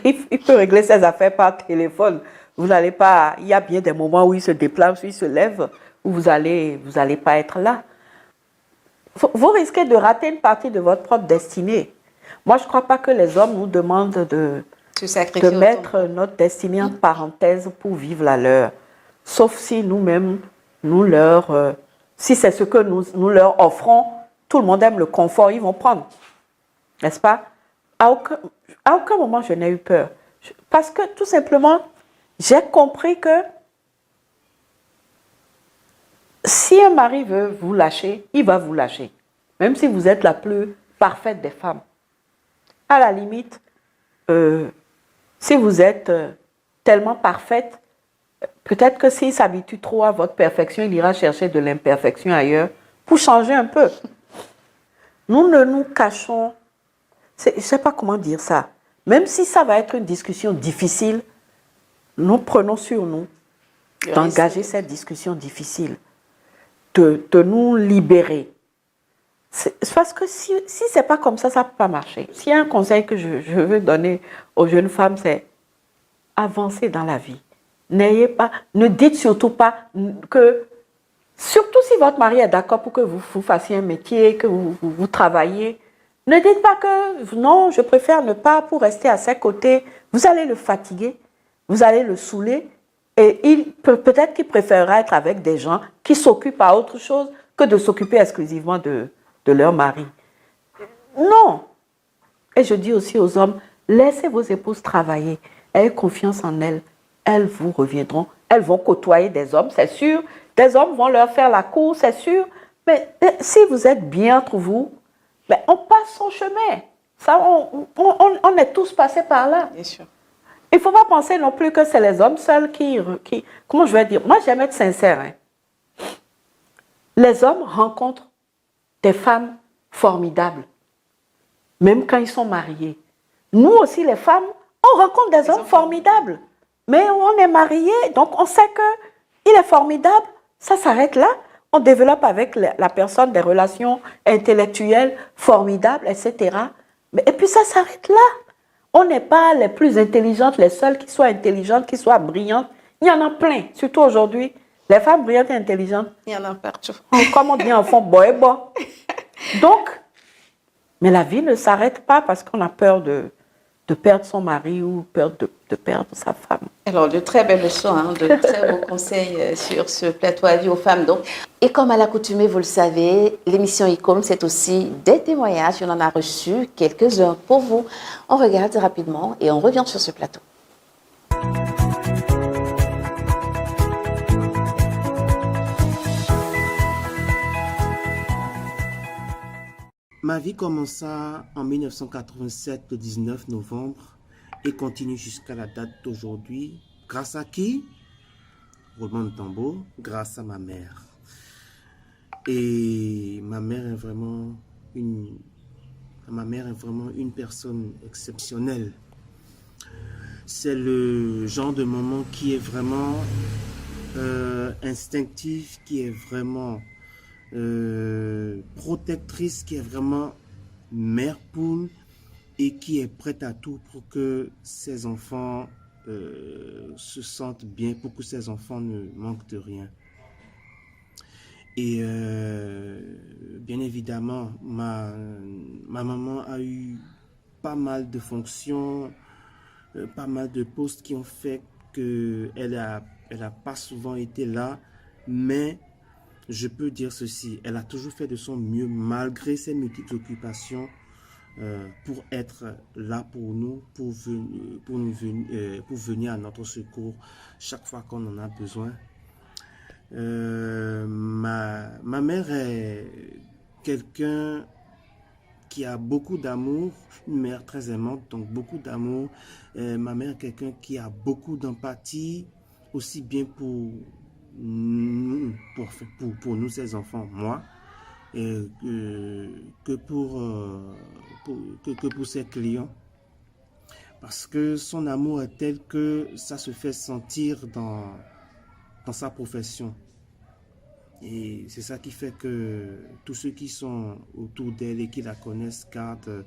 il peut régler ses affaires par téléphone. Vous n'allez pas, il y a bien des moments où il se déplace, où il se lève, où vous allez pas être là. Vous risquez de rater une partie de votre propre destinée. Moi, je ne crois pas que les hommes nous demandent de mettre notre destinée en parenthèse pour vivre la leur. Sauf si nous-mêmes, si c'est ce que nous leur offrons, tout le monde aime le confort, ils vont prendre. N'est-ce pas? À aucun moment, je n'ai eu peur. Parce que, tout simplement, j'ai compris que si un mari veut vous lâcher, il va vous lâcher. Même si vous êtes la plus parfaite des femmes. À la limite, si vous êtes tellement parfaite, peut-être que s'il s'habitue trop à votre perfection, il ira chercher de l'imperfection ailleurs pour changer un peu. Nous ne nous cachons, je ne sais pas comment dire ça, même si ça va être une discussion difficile, nous prenons sur nous d'engager cette discussion difficile, de nous libérer. C'est parce que si ce n'est pas comme ça, ça ne peut pas marcher. S'il y a un conseil que je veux donner aux jeunes femmes, c'est avancer dans la vie. Ne dites surtout pas que, surtout si votre mari est d'accord pour que vous fassiez un métier, que vous travaillez, ne dites pas que non, je préfère ne pas pour rester à ses côtés. Vous allez le fatiguer, vous allez le saouler et peut-être qu'il préférera être avec des gens qui s'occupent à autre chose que de s'occuper exclusivement de leur mari. Non. Et je dis aussi aux hommes, laissez vos épouses travailler. Ayez confiance en elles. Elles vous reviendront. Elles vont côtoyer des hommes, c'est sûr. Des hommes vont leur faire la cour, c'est sûr. Mais si vous êtes bien entre vous, ben, on passe son chemin. Ça, on est tous passés par là. Bien sûr. Il ne faut pas penser non plus que c'est les hommes seuls qui... Comment je vais dire? Moi, j'aime être sincère. Hein. Les hommes rencontrent des femmes formidables, même quand ils sont mariés. Nous aussi, les femmes, on rencontre des hommes formidables, mais on est mariés, donc on sait qu'il est formidable, ça s'arrête là. On développe avec la personne des relations intellectuelles formidables, etc. Et puis ça s'arrête là. On n'est pas les plus intelligentes, les seules qui soient intelligentes, qui soient brillantes. Il y en a plein, surtout aujourd'hui. Les femmes brillantes et intelligentes. Il y en a partout. Comme on dit en fond, bon et bon. Donc, mais la vie ne s'arrête pas parce qu'on a peur de perdre son mari ou peur de perdre sa femme. Alors, de très belles leçons, hein, de très beaux conseils sur ce plateau à vie aux femmes. Donc. Et comme à l'accoutumée, vous le savez, l'émission ICOM, c'est aussi des témoignages. On en a reçu quelques-uns pour vous. On regarde rapidement et on revient sur ce plateau. Ma vie commença en 1987, le 19 novembre, et continue jusqu'à la date d'aujourd'hui. Grâce à qui? Roulement de tambour, grâce à ma mère. Et ma mère est vraiment une personne exceptionnelle. C'est le genre de moment qui est vraiment instinctif, qui est vraiment protectrice, qui est vraiment mère poule et qui est prête à tout pour que ses enfants se sentent bien, pour que ses enfants ne manquent de rien. Et bien évidemment, ma maman a eu pas mal de fonctions, pas mal de postes qui ont fait qu'elle elle a pas souvent été là, mais je peux dire ceci, elle a toujours fait de son mieux malgré ses multiples occupations pour être là pour nous, pour venir à notre secours chaque fois qu'on en a besoin. Ma mère est quelqu'un qui a beaucoup d'amour, une mère très aimante, donc beaucoup d'amour. Ma mère est quelqu'un qui a beaucoup d'empathie, aussi bien pour nous, ses enfants, moi, que pour ses clients. Parce que son amour est tel que ça se fait sentir dans sa profession. Et c'est ça qui fait que tous ceux qui sont autour d'elle et qui la connaissent gardent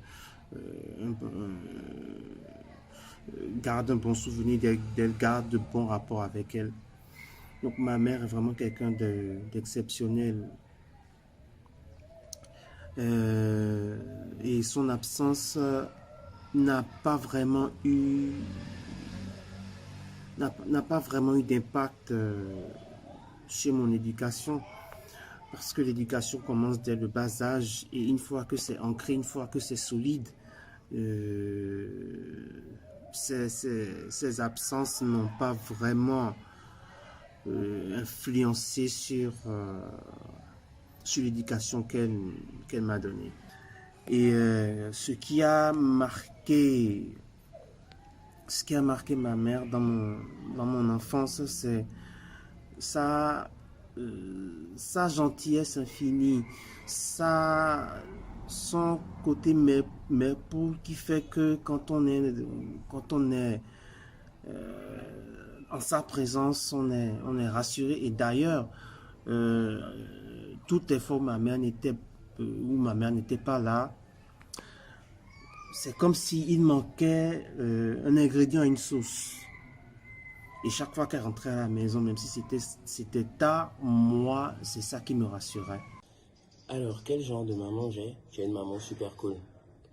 un bon souvenir d'elle, gardent de bons rapports avec elle. Donc ma mère est vraiment quelqu'un d'exceptionnel. Et son absence n'a pas vraiment eu d'impact chez mon éducation, parce que l'éducation commence dès le bas âge, et une fois que c'est ancré, une fois que c'est solide, ces absences n'ont pas vraiment influencé sur l'éducation qu'elle m'a donnée. Et ce qui a marqué ma mère dans mon enfance, c'est sa gentillesse infinie, son côté mère poule qui fait que quand on est en sa présence, on est rassuré. Et d'ailleurs, toutes les fois où ma mère n'était pas là, c'est comme s'il manquait un ingrédient à une sauce. Et chaque fois qu'elle rentrait à la maison, même si c'était tard, moi, c'est ça qui me rassurait. Alors, quel genre de maman j'ai? J'ai une maman super cool.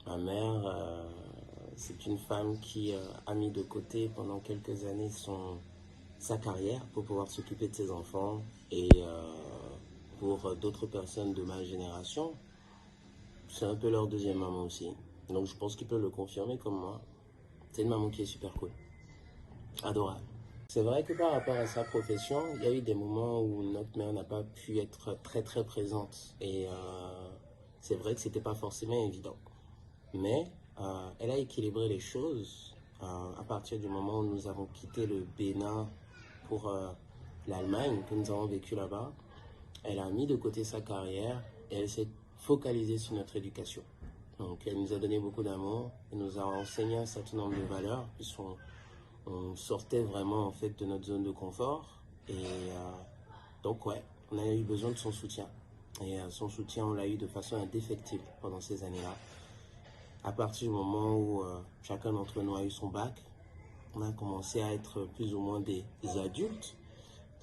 Ma mère, c'est une femme qui a mis de côté pendant quelques années sa carrière pour pouvoir s'occuper de ses enfants. Et pour d'autres personnes de ma génération, c'est un peu leur deuxième maman aussi. Donc je pense qu'ils peuvent le confirmer comme moi. C'est une maman qui est super cool. Adorable. C'est vrai que par rapport à sa profession, il y a eu des moments où notre mère n'a pas pu être très très présente. Et c'est vrai que c'était pas forcément évident. Mais elle a équilibré les choses à partir du moment où nous avons quitté le Bénin pour l'Allemagne, que nous avons vécu là-bas. Elle a mis de côté sa carrière et elle s'est focalisée sur notre éducation. Donc elle nous a donné beaucoup d'amour, elle nous a enseigné un certain nombre de valeurs, puisqu'on sortait vraiment en fait de notre zone de confort. Et donc ouais, on a eu besoin de son soutien. Et son soutien, on l'a eu de façon indéfectible pendant ces années-là. À partir du moment où chacun d'entre nous a eu son bac, on a commencé à être plus ou moins des adultes.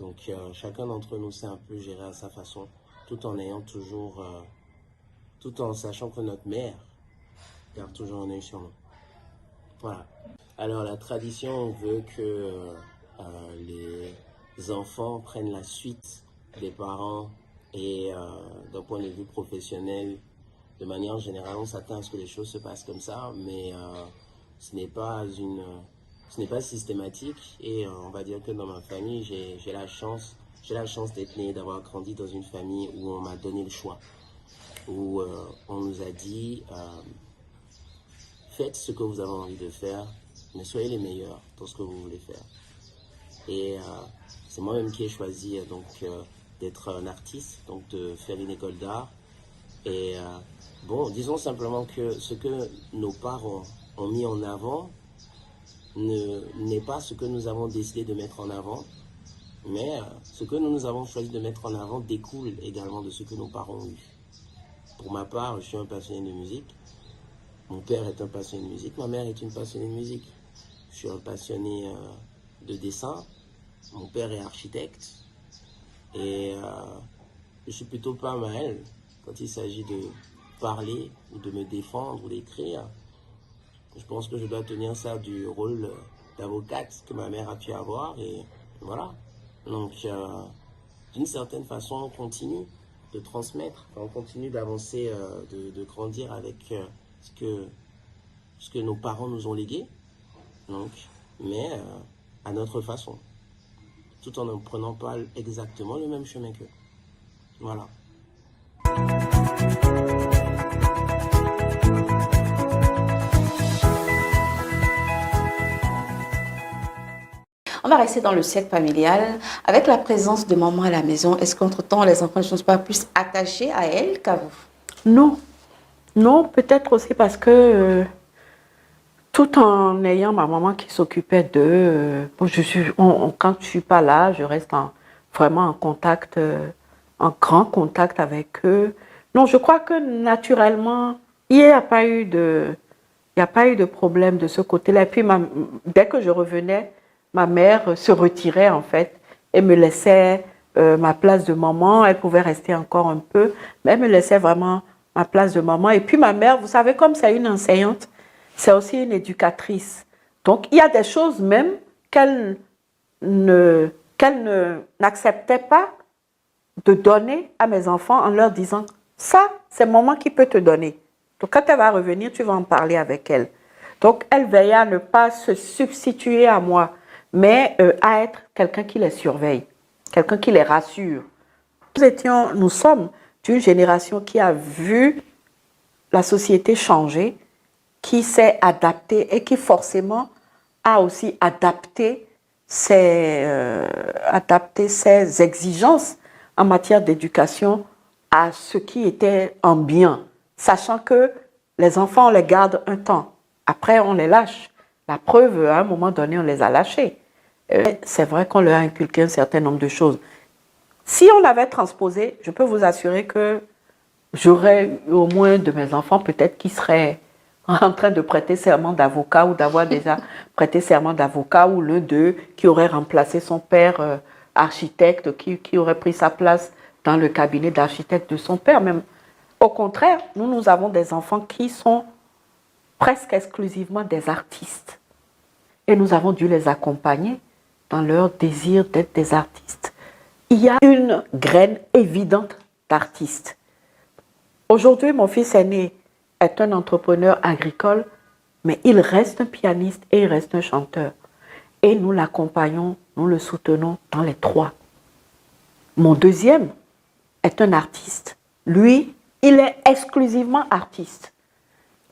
Donc chacun d'entre nous s'est un peu géré à sa façon, tout en ayant toujours, tout en sachant que notre mère garde toujours un œil sur nous. Voilà. Alors la tradition veut que les enfants prennent la suite des parents et d'un point de vue professionnel, de manière générale, on s'attend à ce que les choses se passent comme ça, mais ce n'est pas systématique. Et on va dire que dans ma famille, j'ai la chance d'être né, d'avoir grandi dans une famille où on m'a donné le choix, où on nous a dit faites ce que vous avez envie de faire, mais soyez les meilleurs dans ce que vous voulez faire. Et c'est moi-même qui ai choisi d'être un artiste, donc de faire une école d'art. Et bon, disons simplement que ce que nos parents ont mis en avant n'est pas ce que nous avons décidé de mettre en avant, mais ce que nous avons choisi de mettre en avant découle également de ce que nos parents ont eu. Pour ma part, je suis un passionné de musique. Mon père est un passionné de musique, ma mère est une passionnée de musique. Je suis un passionné de dessin. Mon père est architecte. Et je suis plutôt pas mal quand il s'agit de parler ou de me défendre ou d'écrire. Je pense que je dois tenir ça du rôle d'avocate que ma mère a pu avoir et voilà. Donc, d'une certaine façon, on continue de transmettre, on continue d'avancer, de grandir avec ce que nos parents nous ont légué, donc, mais à notre façon, tout en ne prenant pas exactement le même chemin qu'eux. Voilà. On va rester dans le cercle familial. Avec la présence de maman à la maison, est-ce qu'entre-temps, les enfants ne sont pas plus attachés à elle qu'à vous? Non, non, peut-être aussi parce que tout en ayant ma maman qui s'occupait d'eux, quand je ne suis pas là, je reste vraiment en contact, en grand contact avec eux. Non, je crois que naturellement, il n'y a pas eu de problème de ce côté-là. Et puis, dès que je revenais, ma mère se retirait en fait et me laissait ma place de maman. Elle pouvait rester encore un peu, mais elle me laissait vraiment ma place de maman. Et puis ma mère, vous savez, comme c'est une enseignante, c'est aussi une éducatrice. Donc, il y a des choses même qu'elle n'acceptait pas de donner à mes enfants en leur disant « ça, c'est maman qui peut te donner ». Donc, quand elle va revenir, tu vas en parler avec elle. Donc, elle veillait à ne pas se substituer à moi, mais à être quelqu'un qui les surveille, quelqu'un qui les rassure. Nous sommes d'une génération qui a vu la société changer, qui s'est adaptée et qui forcément a aussi adapté ses exigences en matière d'éducation à ce qui était en bien, sachant que les enfants, on les garde un temps. Après, on les lâche. La preuve, à un moment donné, on les a lâchés. C'est vrai qu'on leur a inculqué un certain nombre de choses. Si on l'avait transposé, je peux vous assurer que j'aurais au moins de mes enfants peut-être qui seraient en train de prêter serment d'avocat ou d'avoir déjà prêté serment d'avocat, ou l'un d'eux qui aurait remplacé son père architecte, qui aurait pris sa place dans le cabinet d'architecte de son père. Même au contraire, nous avons des enfants qui sont presque exclusivement des artistes. Et nous avons dû les accompagner dans leur désir d'être des artistes. Il y a une graine évidente d'artiste. Aujourd'hui, mon fils aîné est un entrepreneur agricole, mais il reste un pianiste et il reste un chanteur. Et nous l'accompagnons, nous le soutenons dans les trois. Mon deuxième est un artiste. Lui, il est exclusivement artiste.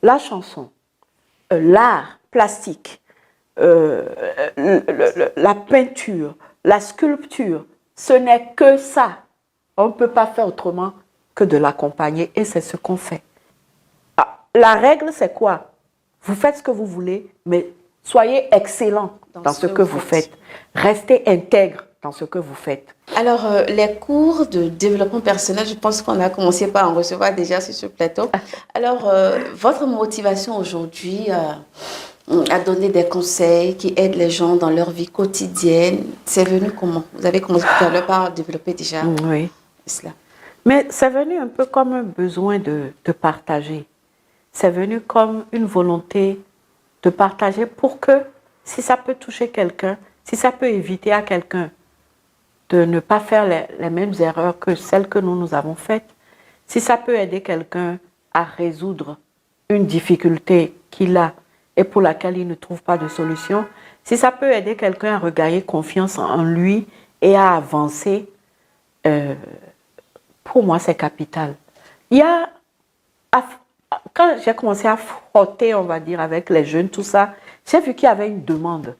La chanson, l'art plastique, la peinture, la sculpture, ce n'est que ça. On ne peut pas faire autrement que de l'accompagner et c'est ce qu'on fait. La règle, c'est quoi? Vous faites ce que vous voulez, mais soyez excellent dans ce que vous faites. Restez intègre dans ce que vous faites. Alors, les cours de développement personnel, je pense qu'on a commencé par en recevoir déjà sur ce plateau. Alors, votre motivation aujourd'hui à donner des conseils qui aident les gens dans leur vie quotidienne, c'est venu comment? Vous avez commencé tout à l'heure par développer déjà cela. Mais c'est venu un peu comme un besoin de partager. C'est venu comme une volonté de partager pour que, si ça peut toucher quelqu'un, si ça peut éviter à quelqu'un de ne pas faire les mêmes erreurs que celles que nous avons faites, si ça peut aider quelqu'un à résoudre une difficulté qu'il a et pour laquelle il ne trouve pas de solution, si ça peut aider quelqu'un à regagner confiance en lui et à avancer, pour moi, c'est capital. Quand j'ai commencé à frotter, on va dire, avec les jeunes, tout ça, j'ai vu qu'il y avait une demande.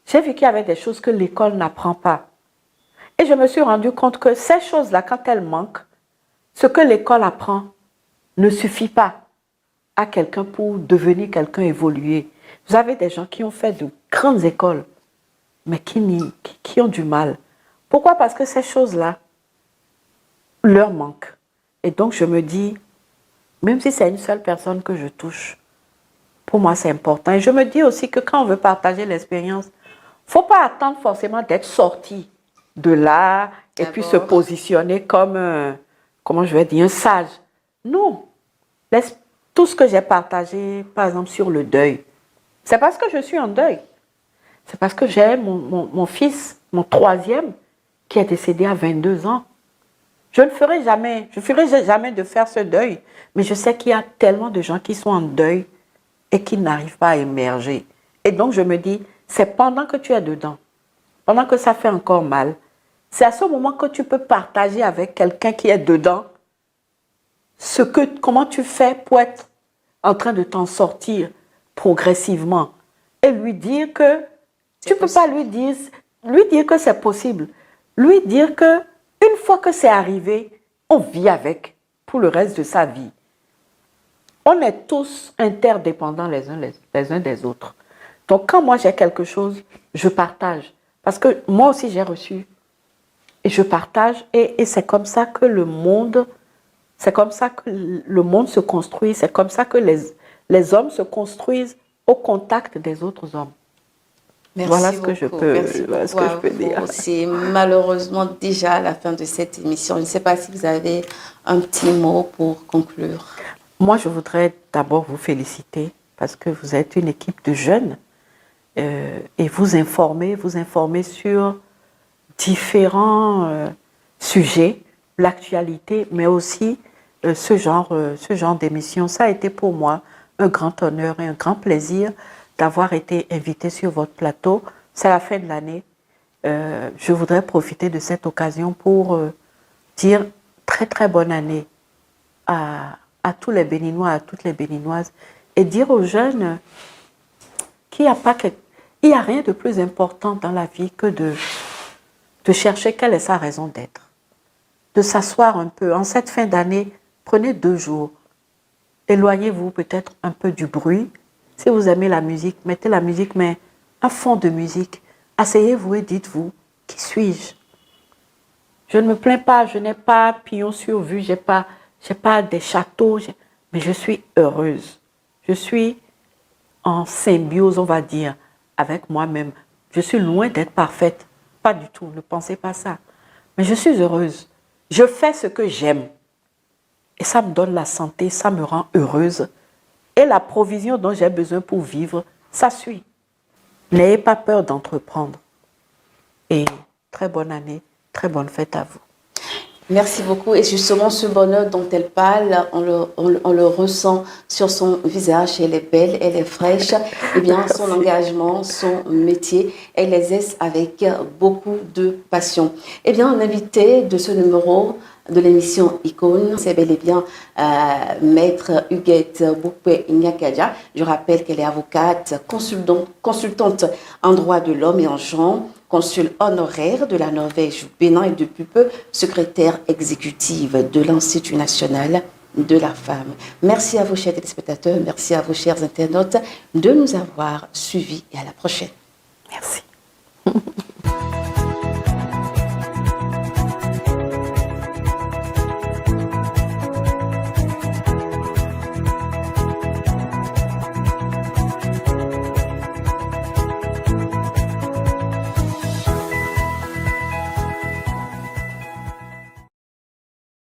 J'ai vu qu'il y avait des choses que l'école n'apprend pas. Et je me suis rendu compte que ces choses-là, quand elles manquent, ce que l'école apprend ne suffit pas à quelqu'un pour devenir quelqu'un évolué. Vous avez des gens qui ont fait de grandes écoles, mais qui ont du mal. Pourquoi? Parce que ces choses-là leur manquent. Et donc, je me dis, même si c'est une seule personne que je touche, pour moi, c'est important. Et je me dis aussi que quand on veut partager l'expérience, il ne faut pas attendre forcément d'être sorti de là et puis se D'abord. positionner comme, comment je vais dire, un sage. Non. Tout ce que j'ai partagé, par exemple, sur le deuil, c'est parce que je suis en deuil. C'est parce que j'ai mon fils, mon troisième, qui est décédé à 22 ans. Je ne ferai jamais, de faire ce deuil. Mais je sais qu'il y a tellement de gens qui sont en deuil et qui n'arrivent pas à émerger. Et donc je me dis, c'est pendant que tu es dedans, pendant que ça fait encore mal, c'est à ce moment que tu peux partager avec quelqu'un qui est dedans comment tu fais pour être en train de t'en sortir progressivement et lui dire que tu ne peux pas lui dire que c'est possible. Lui dire que une fois que c'est arrivé, on vit avec pour le reste de sa vie. On est tous interdépendants les uns des autres. Donc quand moi j'ai quelque chose, je partage. Parce que moi aussi j'ai reçu. Et je partage. Et c'est comme ça que le monde se construit. C'est comme ça que les hommes se construisent au contact des autres hommes. Merci voilà ce beaucoup. que je peux dire. C'est malheureusement déjà la fin de cette émission. Je ne sais pas si vous avez un petit mot pour conclure. Moi, je voudrais d'abord vous féliciter parce que vous êtes une équipe de jeunes et vous informez sur différents sujets, l'actualité, mais aussi ce genre d'émission. Ça a été pour moi un grand honneur et un grand plaisir d'avoir été invité sur votre plateau. C'est la fin de l'année. Je voudrais profiter de cette occasion pour dire très très bonne année à tous les Béninois, à toutes les Béninoises et dire aux jeunes qu'il n'y a rien de plus important dans la vie que de chercher quelle est sa raison d'être. De s'asseoir un peu. En cette fin d'année, prenez 2 jours. Éloignez-vous peut-être un peu du bruit. Si vous aimez la musique, mettez la musique, mais un fond de musique. Asseyez-vous et dites-vous, qui suis-je? Je ne me plains pas, je n'ai pas pignon sur vue, je n'ai pas des châteaux, mais je suis heureuse. Je suis en symbiose, on va dire, avec moi-même. Je suis loin d'être parfaite. Pas du tout, ne pensez pas ça. Mais je suis heureuse. Je fais ce que j'aime. Et ça me donne la santé, ça me rend heureuse. Et la provision dont j'ai besoin pour vivre, ça suit. N'ayez pas peur d'entreprendre. Et très bonne année, très bonne fête à vous. Merci beaucoup. Et justement, ce bonheur dont elle parle, on le ressent sur son visage. Elle est belle, elle est fraîche. Eh bien, son engagement, son métier, elle l'exerce avec beaucoup de passion. Eh bien, l'invité de ce numéro de l'émission Icône, c'est bel et bien Maître Huguette Boukpé-Nyakadia. Je rappelle qu'elle est avocate, consultante en droit de l'homme et en genre, consul honoraire de la Norvège au Bénin et depuis peu secrétaire exécutive de l'Institut national de la femme. Merci à vous, chers téléspectateurs, merci à vous, chers internautes, de nous avoir suivis et à la prochaine. Merci.